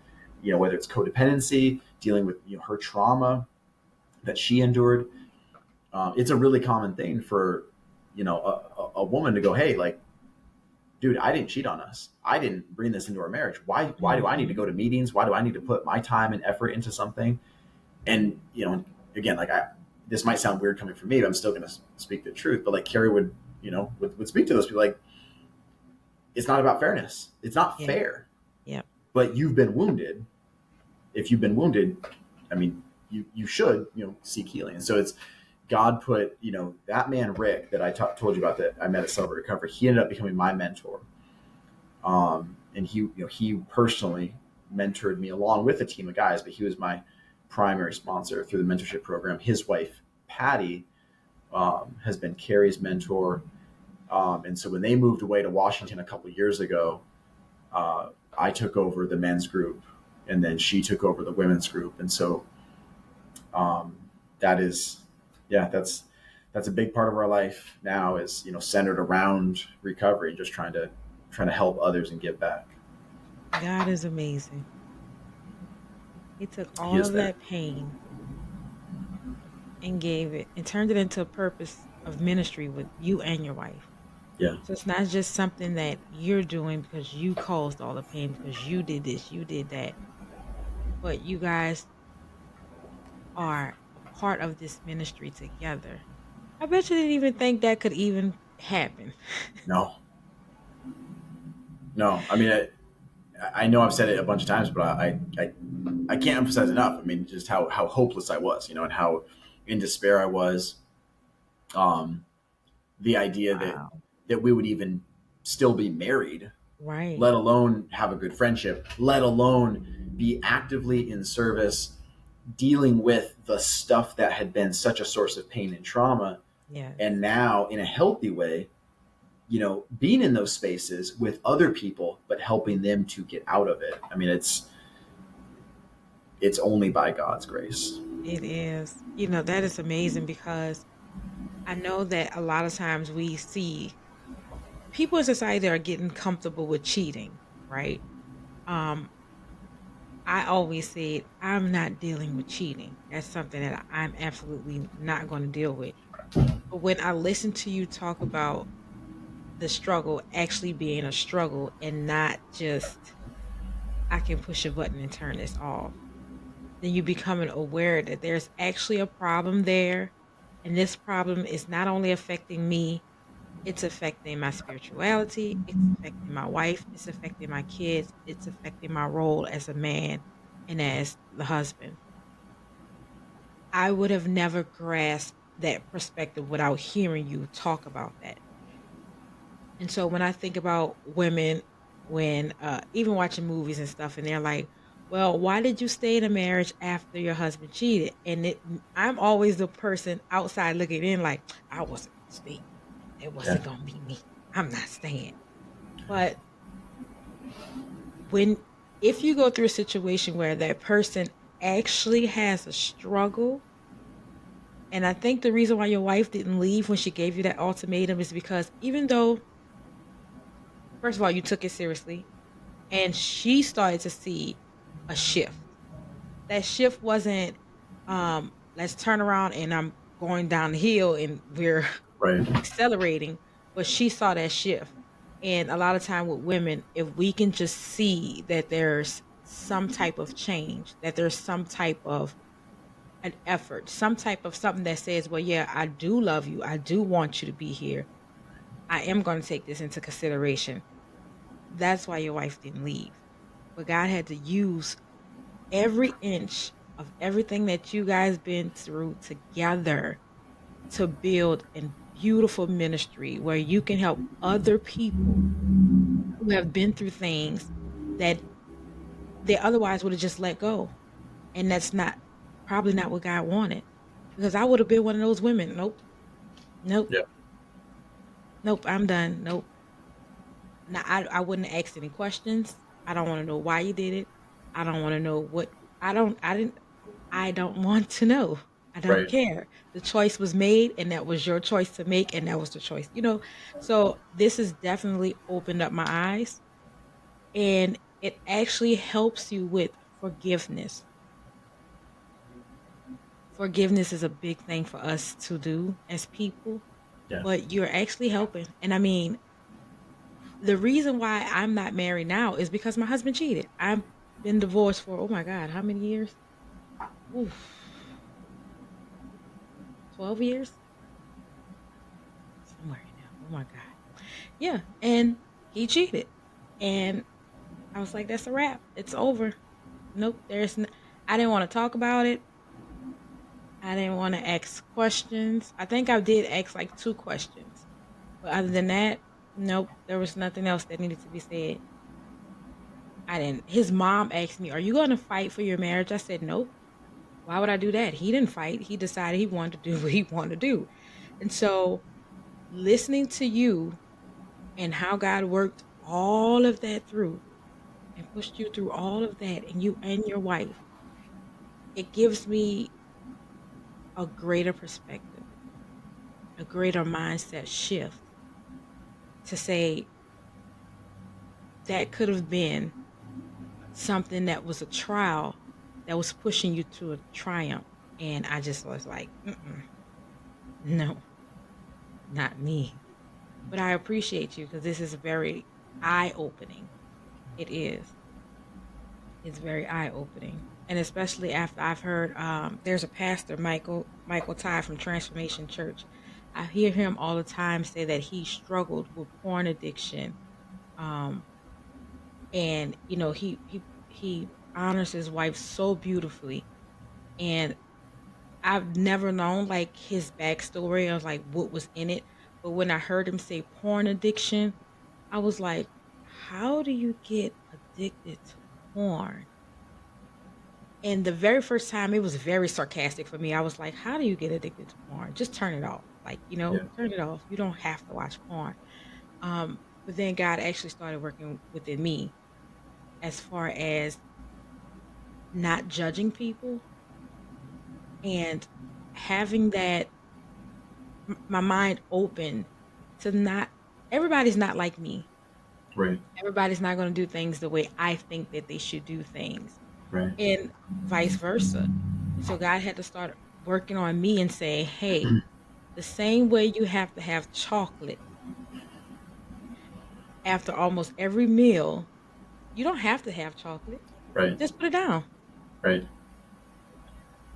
Whether it's codependency, dealing with her trauma that she endured. It's a really common thing for a woman to go, hey, like, dude, I didn't cheat on us. I didn't bring this into our marriage. Why do I need to go to meetings? Why do I need to put my time and effort into something? And again, like this might sound weird coming from me, but I'm still going to speak the truth. But like Carrie would speak to those people like, it's not about fairness. It's not Yeah. fair. Yep. But you've been wounded. If you've been wounded, I mean, you should seek healing. And so it's God put that man Rick that I told you about that I met at Celebrate Recovery. He ended up becoming my mentor, and he personally mentored me along with a team of guys, but he was my primary sponsor through the mentorship program. His wife Patty has been Carrie's mentor, and so when they moved away to Washington a couple of years ago, I took over the men's group, and then she took over the women's group, and so that is, yeah, that's a big part of our life now is centered around recovery and just trying to help others and give back. God is amazing. He took He all is of there. that pain and gave it and turned it into a purpose of ministry with you and your wife. Yeah. So it's not just something that you're doing because you caused all the pain, because you did this, you did that, but you guys are a part of this ministry together. I bet you didn't even think that could even happen. No. I mean, I know I've said it a bunch of times, but I can't emphasize enough. I mean, just how hopeless I was, and how in despair I was. The idea Wow. that we would even still be married, Right. let alone have a good friendship, let alone be actively in service, dealing with the stuff that had been such a source of pain and trauma, Yes. and now in a healthy way, being in those spaces with other people, but helping them to get out of it. I mean, it's only by God's grace. It is. That is amazing because I know that a lot of times we see people in society are getting comfortable with cheating, right? Um, I always said I'm not dealing with cheating. That's something that I'm absolutely not going to deal with. But when I listen to you talk about the struggle actually being a struggle and not just I can push a button and turn this off, then you becoming aware that there's actually a problem there. And this problem is not only affecting me, it's affecting my spirituality, it's affecting my wife, it's affecting my kids, it's affecting my role as a man and as the husband. I would have never grasped that perspective without hearing you talk about that. And so when I think about women, when even watching movies and stuff, and they're like, well, why did you stay in a marriage after your husband cheated? And I'm always the person outside looking in like, I wasn't going to stay. It wasn't going to be me. I'm not staying. But if you go through a situation where that person actually has a struggle, and I think the reason why your wife didn't leave when she gave you that ultimatum is because even though, first of all, you took it seriously, and she started to see a shift. That shift wasn't, let's turn around and I'm going down the hill and we're Right. accelerating, but she saw that shift. And a lot of time with women, if we can just see that there's some type of change, that there's some type of an effort, some type of something that says, well, yeah, I do love you. I do want you to be here. I am going to take this into consideration. That's why your wife didn't leave. But God had to use every inch of everything that you guys been through together to build a beautiful ministry where you can help other people who have been through things that they otherwise would have just let go. And that's probably not what God wanted. Because I would have been one of those women. Nope. Yeah. Nope, I'm done. Nope. Now I wouldn't ask any questions. I don't want to know why you did it. I don't want to know what I don't want to know. I don't Right. care. The choice was made and that was your choice to make and that was the choice. So this has definitely opened up my eyes, and it actually helps you with forgiveness. Forgiveness is a big thing for us to do as people, Yeah. but you're actually helping. And I mean, the reason why I'm not married now is because my husband cheated. I've been divorced for, oh my God, how many years? Oof, 12 years? Somewhere in there. Oh my God. Yeah. And he cheated. And I was like, that's a wrap. It's over. Nope. I didn't want to talk about it. I didn't want to ask questions. I think I did ask like 2 questions. But other than that, nope. There was nothing else that needed to be said. I didn't. His mom asked me, are you going to fight for your marriage? I said, nope. Why would I do that? He didn't fight. He decided he wanted to do what he wanted to do. And so listening to you and how God worked all of that through and pushed you through all of that, and you and your wife, it gives me a greater perspective, a greater mindset shift to say that could have been something that was a trial that was pushing you to a triumph. And I just was like, no, not me. But I appreciate you because this is very eye-opening. It is. It's very eye-opening. And especially after I've heard, there's a pastor, Michael Ty from Transformation Church. I hear him all the time say that he struggled with porn addiction. And he honors his wife so beautifully. And I've never known like his backstory of like what was in it. But when I heard him say porn addiction, I was like, how do you get addicted to porn? And the very first time, it was very sarcastic for me. I was like, how do you get addicted to porn? Just turn it off. Like, Yeah. turn it off. You don't have to watch porn. But then God actually started working within me as far as not judging people and having that my mind open to not everybody's not like me. Right. Everybody's not going to do things the way I think that they should do things, Right. and vice versa. And so God had to start working on me and say, hey, the same way you have to have chocolate after almost every meal, you don't have to have chocolate. Right. Just put it down. Right.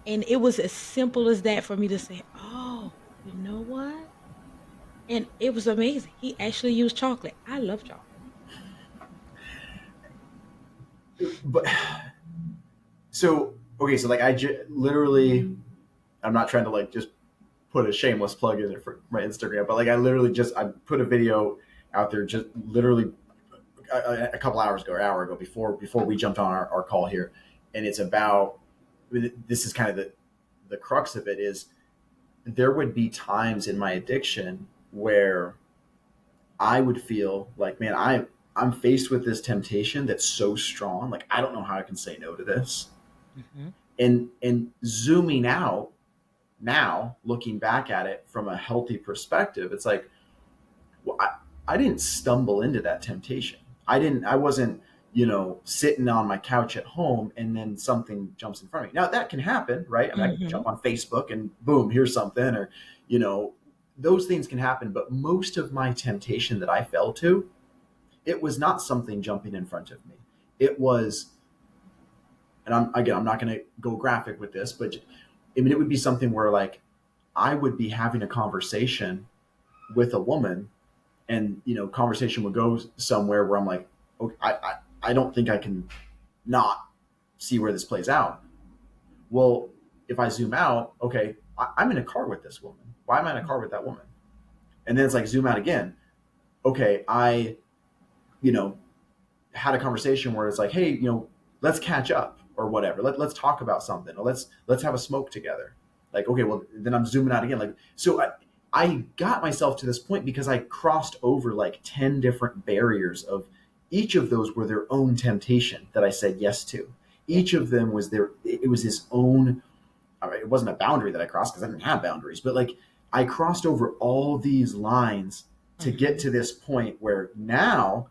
And it was as simple as that for me to say, oh, you know what? And it was amazing. He actually used chocolate. I love chocolate. But so okay, so like literally, I'm not trying to like just put a shameless plug in it for my Instagram, but like I put a video out there just literally a couple hours ago or hour ago before we jumped on our call here, and it's about this is kind of the crux of it is there would be times in my addiction where I would feel like, man, I'm faced with this temptation that's so strong, like I don't know how I can say no to this. Mm-hmm. And zooming out now, looking back at it from a healthy perspective, it's like, well, I didn't stumble into that temptation. I wasn't, sitting on my couch at home and then something jumps in front of me. Now that can happen, right? I mean, I can Mm-hmm. jump on Facebook and boom, here's something, or, those things can happen. But most of my temptation that I fell to, it was not something jumping in front of me. It was, and I'm not going to go graphic with this, but I mean, it would be something where like I would be having a conversation with a woman, and conversation would go somewhere where I'm like, okay, I don't think I can not see where this plays out. Well, if I zoom out, okay, I'm in a car with this woman. Why am I in a car with that woman? And then it's like zoom out again. Okay, I, you know, had a conversation where it's like, hey, let's catch up or whatever. Let's talk about something, or let's have a smoke together. Like, okay, well then I'm zooming out again. Like, so I got myself to this point because I crossed over like 10 different barriers of each of those were their own temptation that I said yes to. Yeah. Each of them was it was his own, it wasn't a boundary that I crossed because I didn't have boundaries, but like I crossed over all these lines to get Mm-hmm. to this point where now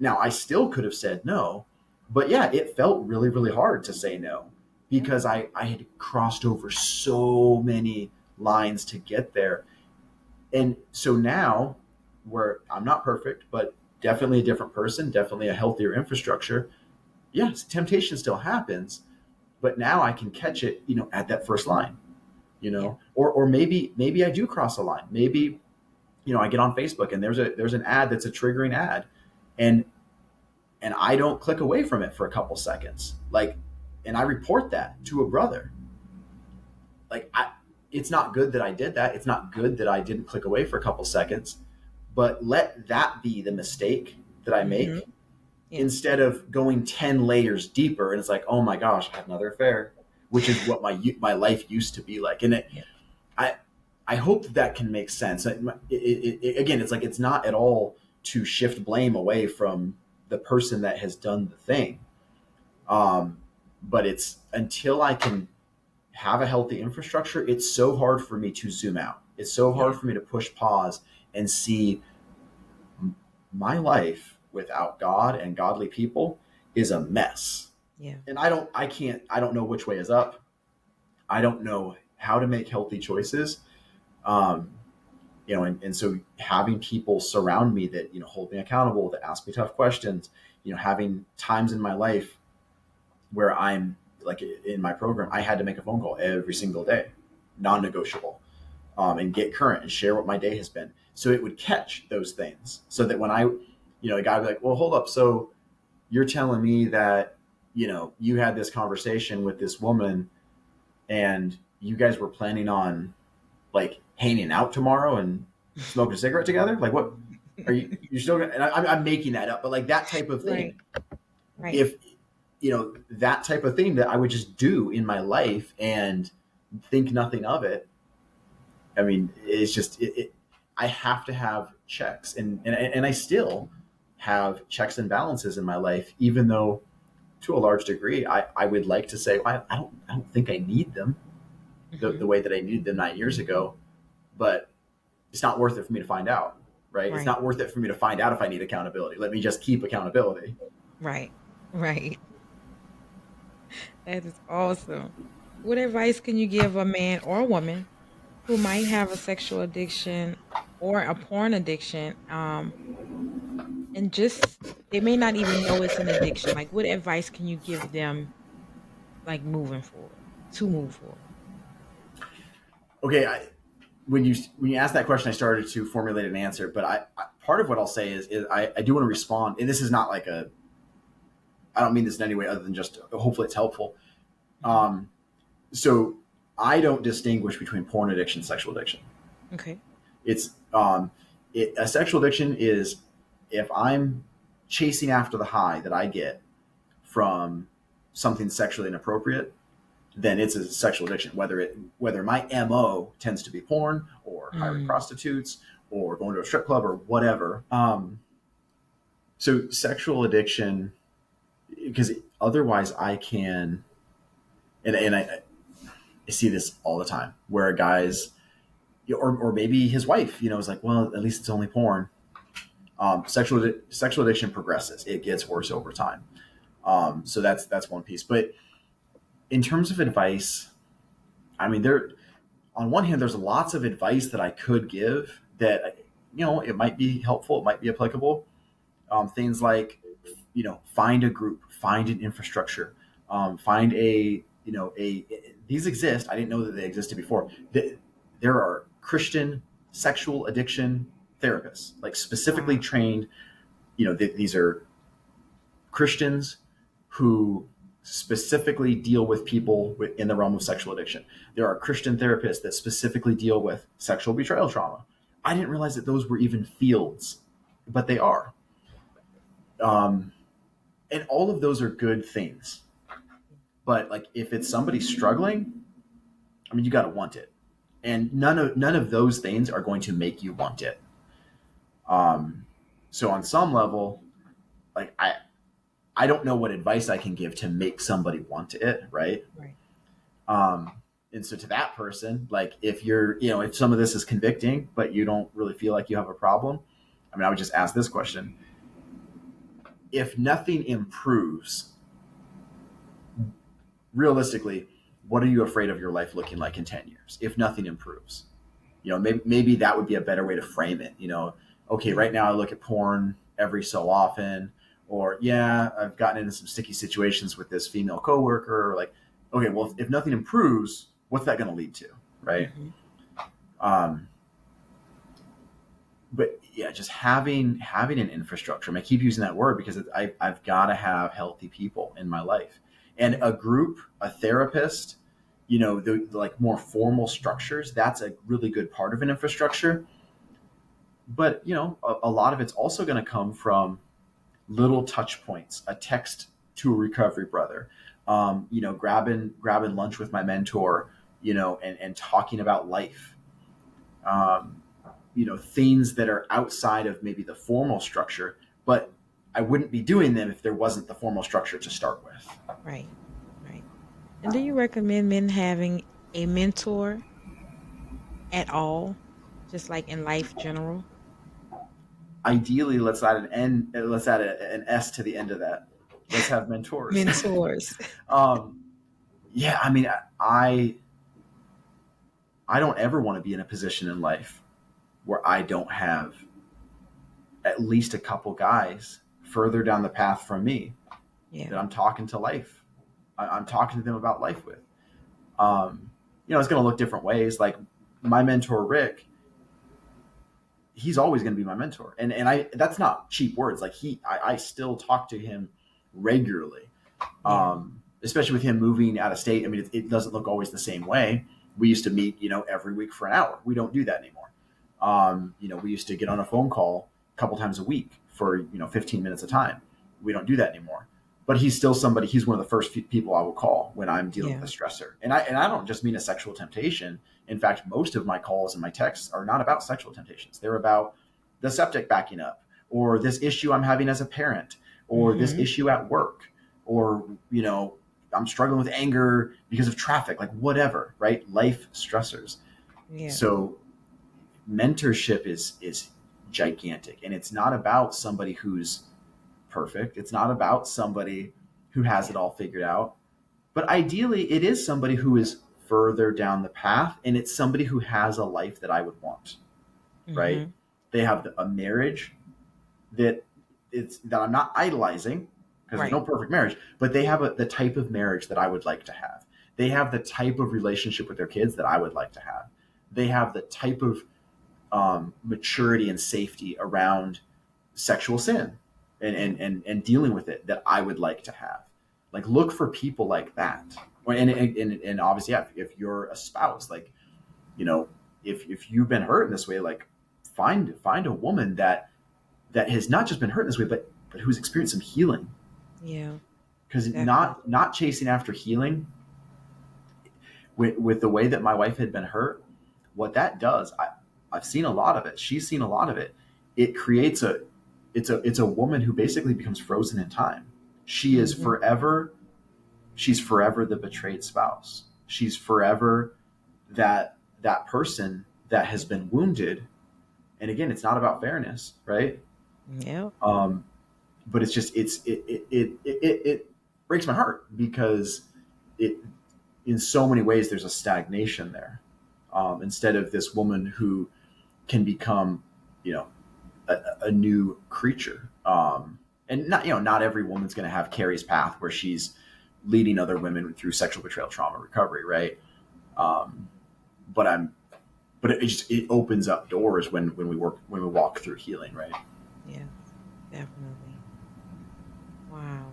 I still could have said no, but yeah, it felt really, really hard to say no Yeah. because I had crossed over so many lines to get there. And so now where I'm not perfect, but definitely a different person, definitely a healthier infrastructure. Yes, temptation still happens, but now I can catch it, at that first line, Yeah. or maybe I do cross a line. Maybe, I get on Facebook and there's an ad that's a triggering ad, and I don't click away from it for a couple seconds. Like, and I report that to a brother. Like, it's not good that I did that. It's not good that I didn't click away for a couple seconds, but let that be the mistake that I Mm-hmm. make Yeah. instead of going 10 layers deeper. And it's like, oh my gosh, I had another affair, which is what my life used to be like. And Yeah. I hope that can make sense. Again, it's like, it's not at all to shift blame away from the person that has done the thing. But it's until I can have a healthy infrastructure, it's so hard for me to zoom out. It's so hard Yeah. for me to push pause and see my life without God and godly people is a mess. Yeah. And I don't know which way is up. I don't know how to make healthy choices. Um, and so having people surround me that, hold me accountable, that ask me tough questions, having times in my life where I'm like in my program, I had to make a phone call every single day, non-negotiable, and get current and share what my day has been. So it would catch those things so that when a guy would be like, well, hold up. So you're telling me that, you had this conversation with this woman and you guys were planning on like hanging out tomorrow and smoking a cigarette together? Like, what are you're still gonna, and I'm making that up, but like that type of Right. thing. Right. If, that type of thing that I would just do in my life and think nothing of it. I mean, it's just, I have to have checks, and I still have checks and balances in my life, even though to a large degree, I would like to say, well, I don't think I need them Hmm. the way that I needed them 9 years ago, but it's not worth it for me to find out, right? It's Right. not worth it for me to find out if I need accountability. Let me just keep accountability. Right. Right. That is awesome. What advice can you give a man or a woman who might have a sexual addiction or a porn addiction, and just they may not even know it's an addiction? Like, what advice can you give them, like moving forward, to move forward? Okay, when you ask that question, I started to formulate an answer, but part of what I'll say is I do want to respond, and this is not like a I don't mean this in any way other than just hopefully it's helpful. Hmm. Um, so I don't distinguish between porn addiction and sexual addiction. Okay. It's a sexual addiction is if I'm chasing after the high that I get from something sexually inappropriate, then it's a sexual addiction. Whether my MO tends to be porn or hiring Mm. prostitutes or going to a strip club or whatever. So sexual addiction, because otherwise I can, and I see this all the time where a guy's, or maybe his wife, is like, well, at least it's only porn. Sexual addiction progresses; it gets worse over time. So that's one piece. But in terms of advice, I mean, there on one hand, there's lots of advice that I could give that it might be helpful, it might be applicable. Things like find a group, find an infrastructure, find a these exist. I didn't know that they existed before. There are Christian sexual addiction therapists, like specifically Wow. trained. These are Christians who specifically deal with people in the realm of sexual addiction. There are Christian therapists that specifically deal with sexual betrayal trauma. I didn't realize that those were even fields, but they are. Um, and all of those are good things. But like if it's somebody struggling, I mean, you got to want it, and none of those things are going to make you want it. Um, so on some level, like I don't know what advice I can give to make somebody want it, right? Right. Um, and so to that person, like if if some of this is convicting, but you don't really feel like you have a problem, I mean, I would just ask this question: if nothing improves, realistically, what are you afraid of your life looking like in 10 years? If nothing improves, maybe that would be a better way to frame it. Okay, Yeah. right now I look at porn every so often, or yeah, I've gotten into some sticky situations with this female coworker. Like, okay, well, if nothing improves, what's that going to lead to, right? Hmm. Um, but yeah, just having an infrastructure. I keep using that word because I've got to have healthy people in my life, and a group, a therapist. The like more formal structures. That's a really good part of an infrastructure. But a lot of it's also going to come from little touch points, a text to a recovery brother, grabbing lunch with my mentor, and talking about life, um, things that are outside of maybe the formal structure, but I wouldn't be doing them if there wasn't the formal structure to start with. Right. Right. And do you recommend men having a mentor at all, just like in life general? Ideally, let's add an N, let's add an S to the end of that. Let's have mentors. Mentors. um, yeah, I mean, I don't ever want to be in a position in life where I don't have at least a couple guys further down the path from me Yeah. that I'm talking to life. I'm talking to them about life with. It's going to look different ways. Like my mentor, Rick, he's always going to be my mentor. And that's not cheap words. Like I still talk to him regularly. Yeah. Especially with him moving out of state. I mean, it doesn't look always the same way. We used to meet, every week for an hour. We don't do that anymore. We used to get on a phone call a couple times a week for, 15 minutes a time. We don't do that anymore. but he's still somebody. He's one of the first people I will call when I'm dealing Yeah. with a stressor. And I don't just mean a sexual temptation. In fact, most of my calls and my texts are not about sexual temptations. They're about the septic backing up, or this issue I'm having as a parent, or this Mm-hmm. issue at work, or I'm struggling with anger because of traffic, like whatever, right? Life stressors. Yeah. So mentorship is gigantic, and it's not about somebody who's perfect. It's not about somebody who has it Yeah. all figured out. But ideally, it is somebody who is further down the path, and it's somebody who has a life that I would want, right? Mm-hmm. They have a marriage that that I'm not idolizing, because there's Right. no perfect marriage, but they have the type of marriage that I would like to have. They have the type of relationship with their kids that I would like to have. They have the type of maturity and safety around sexual sin Yeah. and dealing with it that I would like to have. Like, look for people like that. And obviously, yeah, if you're a spouse, like, if you've been hurt in this way, like, find a woman that has not just been hurt in this way, but who's experienced some healing. Yeah. Because Definitely. not chasing after healing with the way that my wife had been hurt, what that does, I've seen a lot of it. She's seen a lot of it. It creates it's a woman who basically becomes frozen in time. She is Mm-hmm. forever. She's forever the betrayed spouse. She's forever that person that has been wounded. And again, it's not about fairness, right? Yeah. Um, but it's just it breaks my heart because it in so many ways there's a stagnation there. Instead of this woman who can become, you know, a new creature. And not every woman's going to have Carrie's path where she's leading other women through sexual betrayal trauma recovery, right? Um, but it opens up doors when we walk through healing, right? Yes. Definitely. Wow.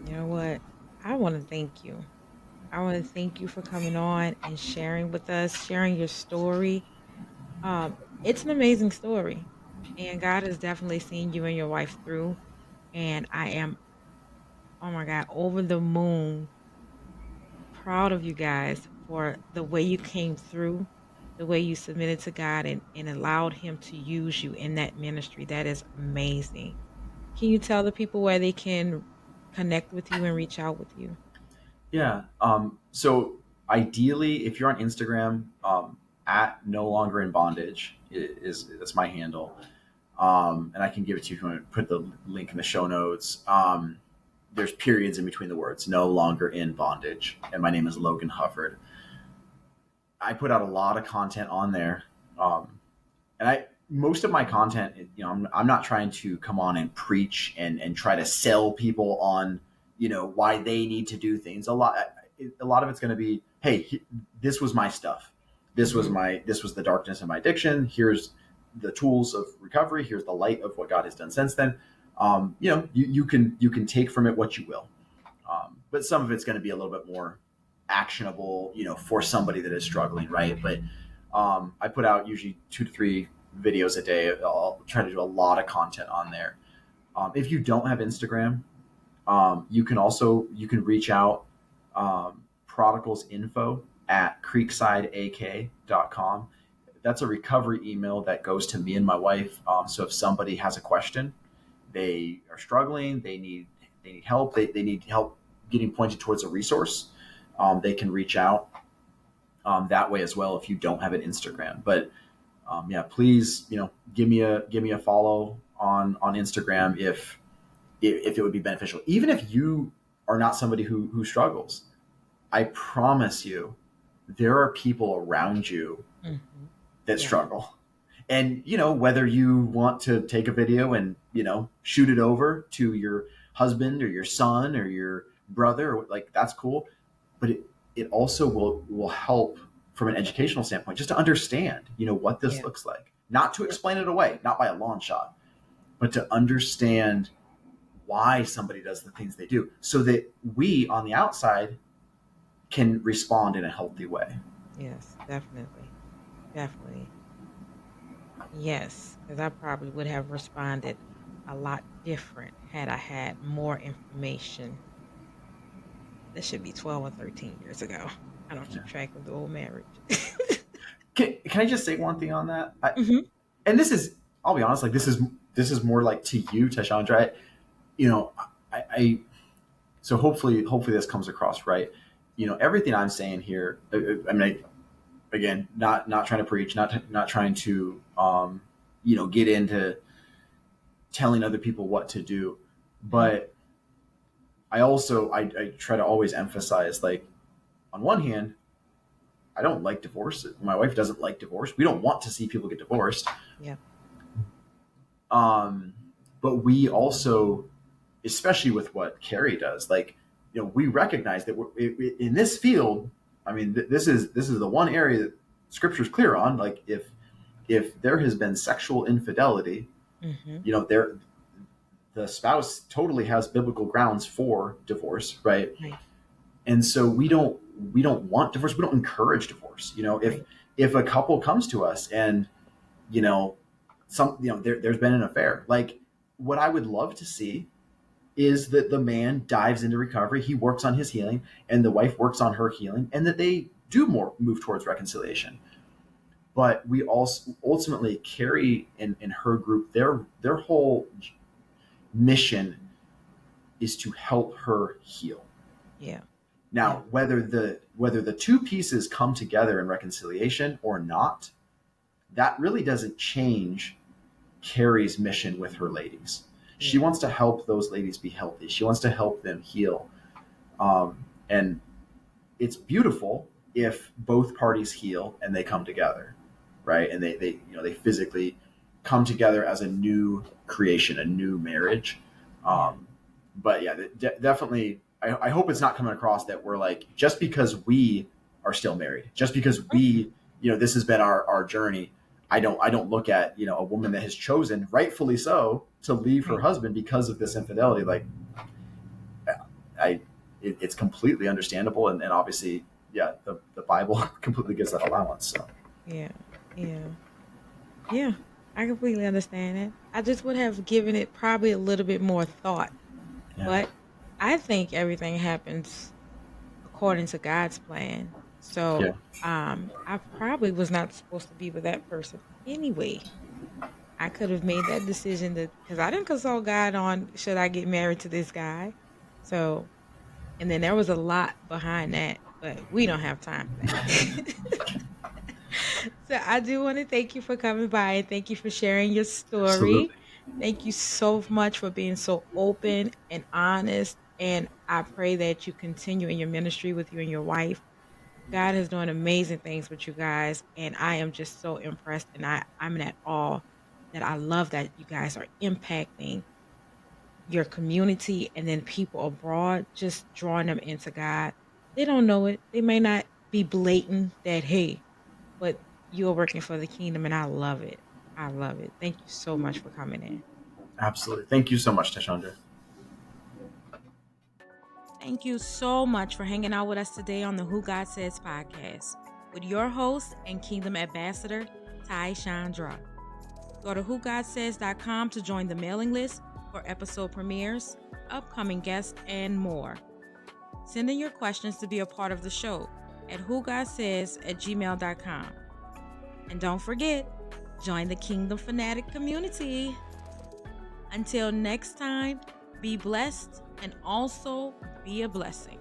You know what? I want to thank you. I want to thank you for coming on and sharing with us, sharing your story. It's an amazing story, and God has definitely seen you and your wife through. And I am, oh my God, over the moon proud of you guys for the way you came through, the way you submitted to God and allowed Him to use you in that ministry. That is amazing. Can you tell the people where they can connect with you and reach out with you? Yeah. So ideally, if you're on Instagram, at no longer in bondage is that's my handle. And I can give it to you if you want to put the link in the show notes. There's periods in between the words, no longer in bondage. And my name is Logan Hufford. I put out a lot of content on there. And most of my content, I'm not trying to come on and preach and try to sell people on, why they need to do things. A lot of it's going to be, hey, this was my stuff. This was Hmm. the darkness of my addiction. Here's the tools of recovery. Here's the light of what God has done since then. You can take from it what you will. But some of it's going to be a little bit more actionable, for somebody that is struggling, right? But I put out usually 2 to 3 videos a day. I'll try to do a lot of content on there. If you don't have Instagram, you can reach out, prodigalsinfo at creeksideak.com. That's a recovery email that goes to me and my wife. So if somebody has a question, they are struggling, they need help, they need help getting pointed towards a resource, they can reach out that way as well if you don't have an Instagram. But yeah, please, give me a follow on Instagram if it would be beneficial. Even if you are not somebody who struggles, I promise you, there are people around you Hmm. that Yeah. struggle. And whether you want to take a video and shoot it over to your husband or your son or your brother, or like, that's cool. But it also will help from an educational standpoint, just to understand what this Yeah. looks like, not to explain it away, not by a long shot, but to understand why somebody does the things they do, so that we on the outside can respond in a healthy way. Yes, definitely. Definitely. Yes, because I probably would have responded a lot different had I had more information. That should be 12 or 13 years ago. I don't keep track of the old marriage. Can I just say one thing on that? Hmm. And this is, I'll be honest, like this is more like to you, TyShaundra. I so hopefully this comes across right. Everything I'm saying here, I mean, again, not trying to preach, not trying to get into telling other people what to do, but I try to always emphasize, like, on one hand, I don't like divorce. My wife doesn't like divorce. We don't want to see people get divorced. Yeah. But we also, especially with what Carrie does, like, we recognize that in this field. I mean, this is the one area that Scripture's clear on. Like, if there has been sexual infidelity, the spouse totally has biblical grounds for divorce, right? And so we don't want divorce. We don't encourage divorce. If a couple comes to us and there's been an affair, like, what I would love to see is that the man dives into recovery, he works on his healing, and the wife works on her healing, and that they do move towards reconciliation. But we also ultimately, Carrie and her group, their whole mission is to help her heal. Yeah. Now, whether the two pieces come together in reconciliation or not, that really doesn't change Carrie's mission with her ladies. She wants to help those ladies be healthy. She wants to help them heal. And it's beautiful if both parties heal and they come together, right? And they physically come together as a new creation, a new marriage. But yeah, definitely, I hope it's not coming across that we're like, just because we are still married, just because we, this has been our journey. I don't look at, a woman that has chosen, rightfully so, to leave her husband because of this infidelity. Like, it's completely understandable. And obviously, the Bible completely gives that allowance. So. Yeah. I completely understand it. I just would have given it probably a little bit more thought, but I think everything happens according to God's plan. So, I probably was not supposed to be with that person anyway. I could have made that decision because I didn't consult God on should I get married to this guy. So, and then there was a lot behind that, but we don't have time for that. So I do want to thank you for coming by and thank you for sharing your story. Absolutely. Thank you so much for being so open and honest. And I pray that you continue in your ministry with you and your wife. God is doing amazing things with you guys. And I am just so impressed. And I'm in awe that I love that you guys are impacting your community and then people abroad, just drawing them into God. They don't know it. They may not be blatant that, hey, but you're working for the kingdom, and I love it. I love it. Thank you so much for coming in. Absolutely. Thank you so much, TyShaundra. Thank you so much for hanging out with us today on the Who God Says podcast with your host and Kingdom Ambassador, TyShaundra. Go to whogodsays.com to join the mailing list for episode premieres, upcoming guests, and more. Send in your questions to be a part of the show at whogodsays@gmail.com. And don't forget, join the Kingdom Fanatic community. Until next time, be blessed and also be a blessing.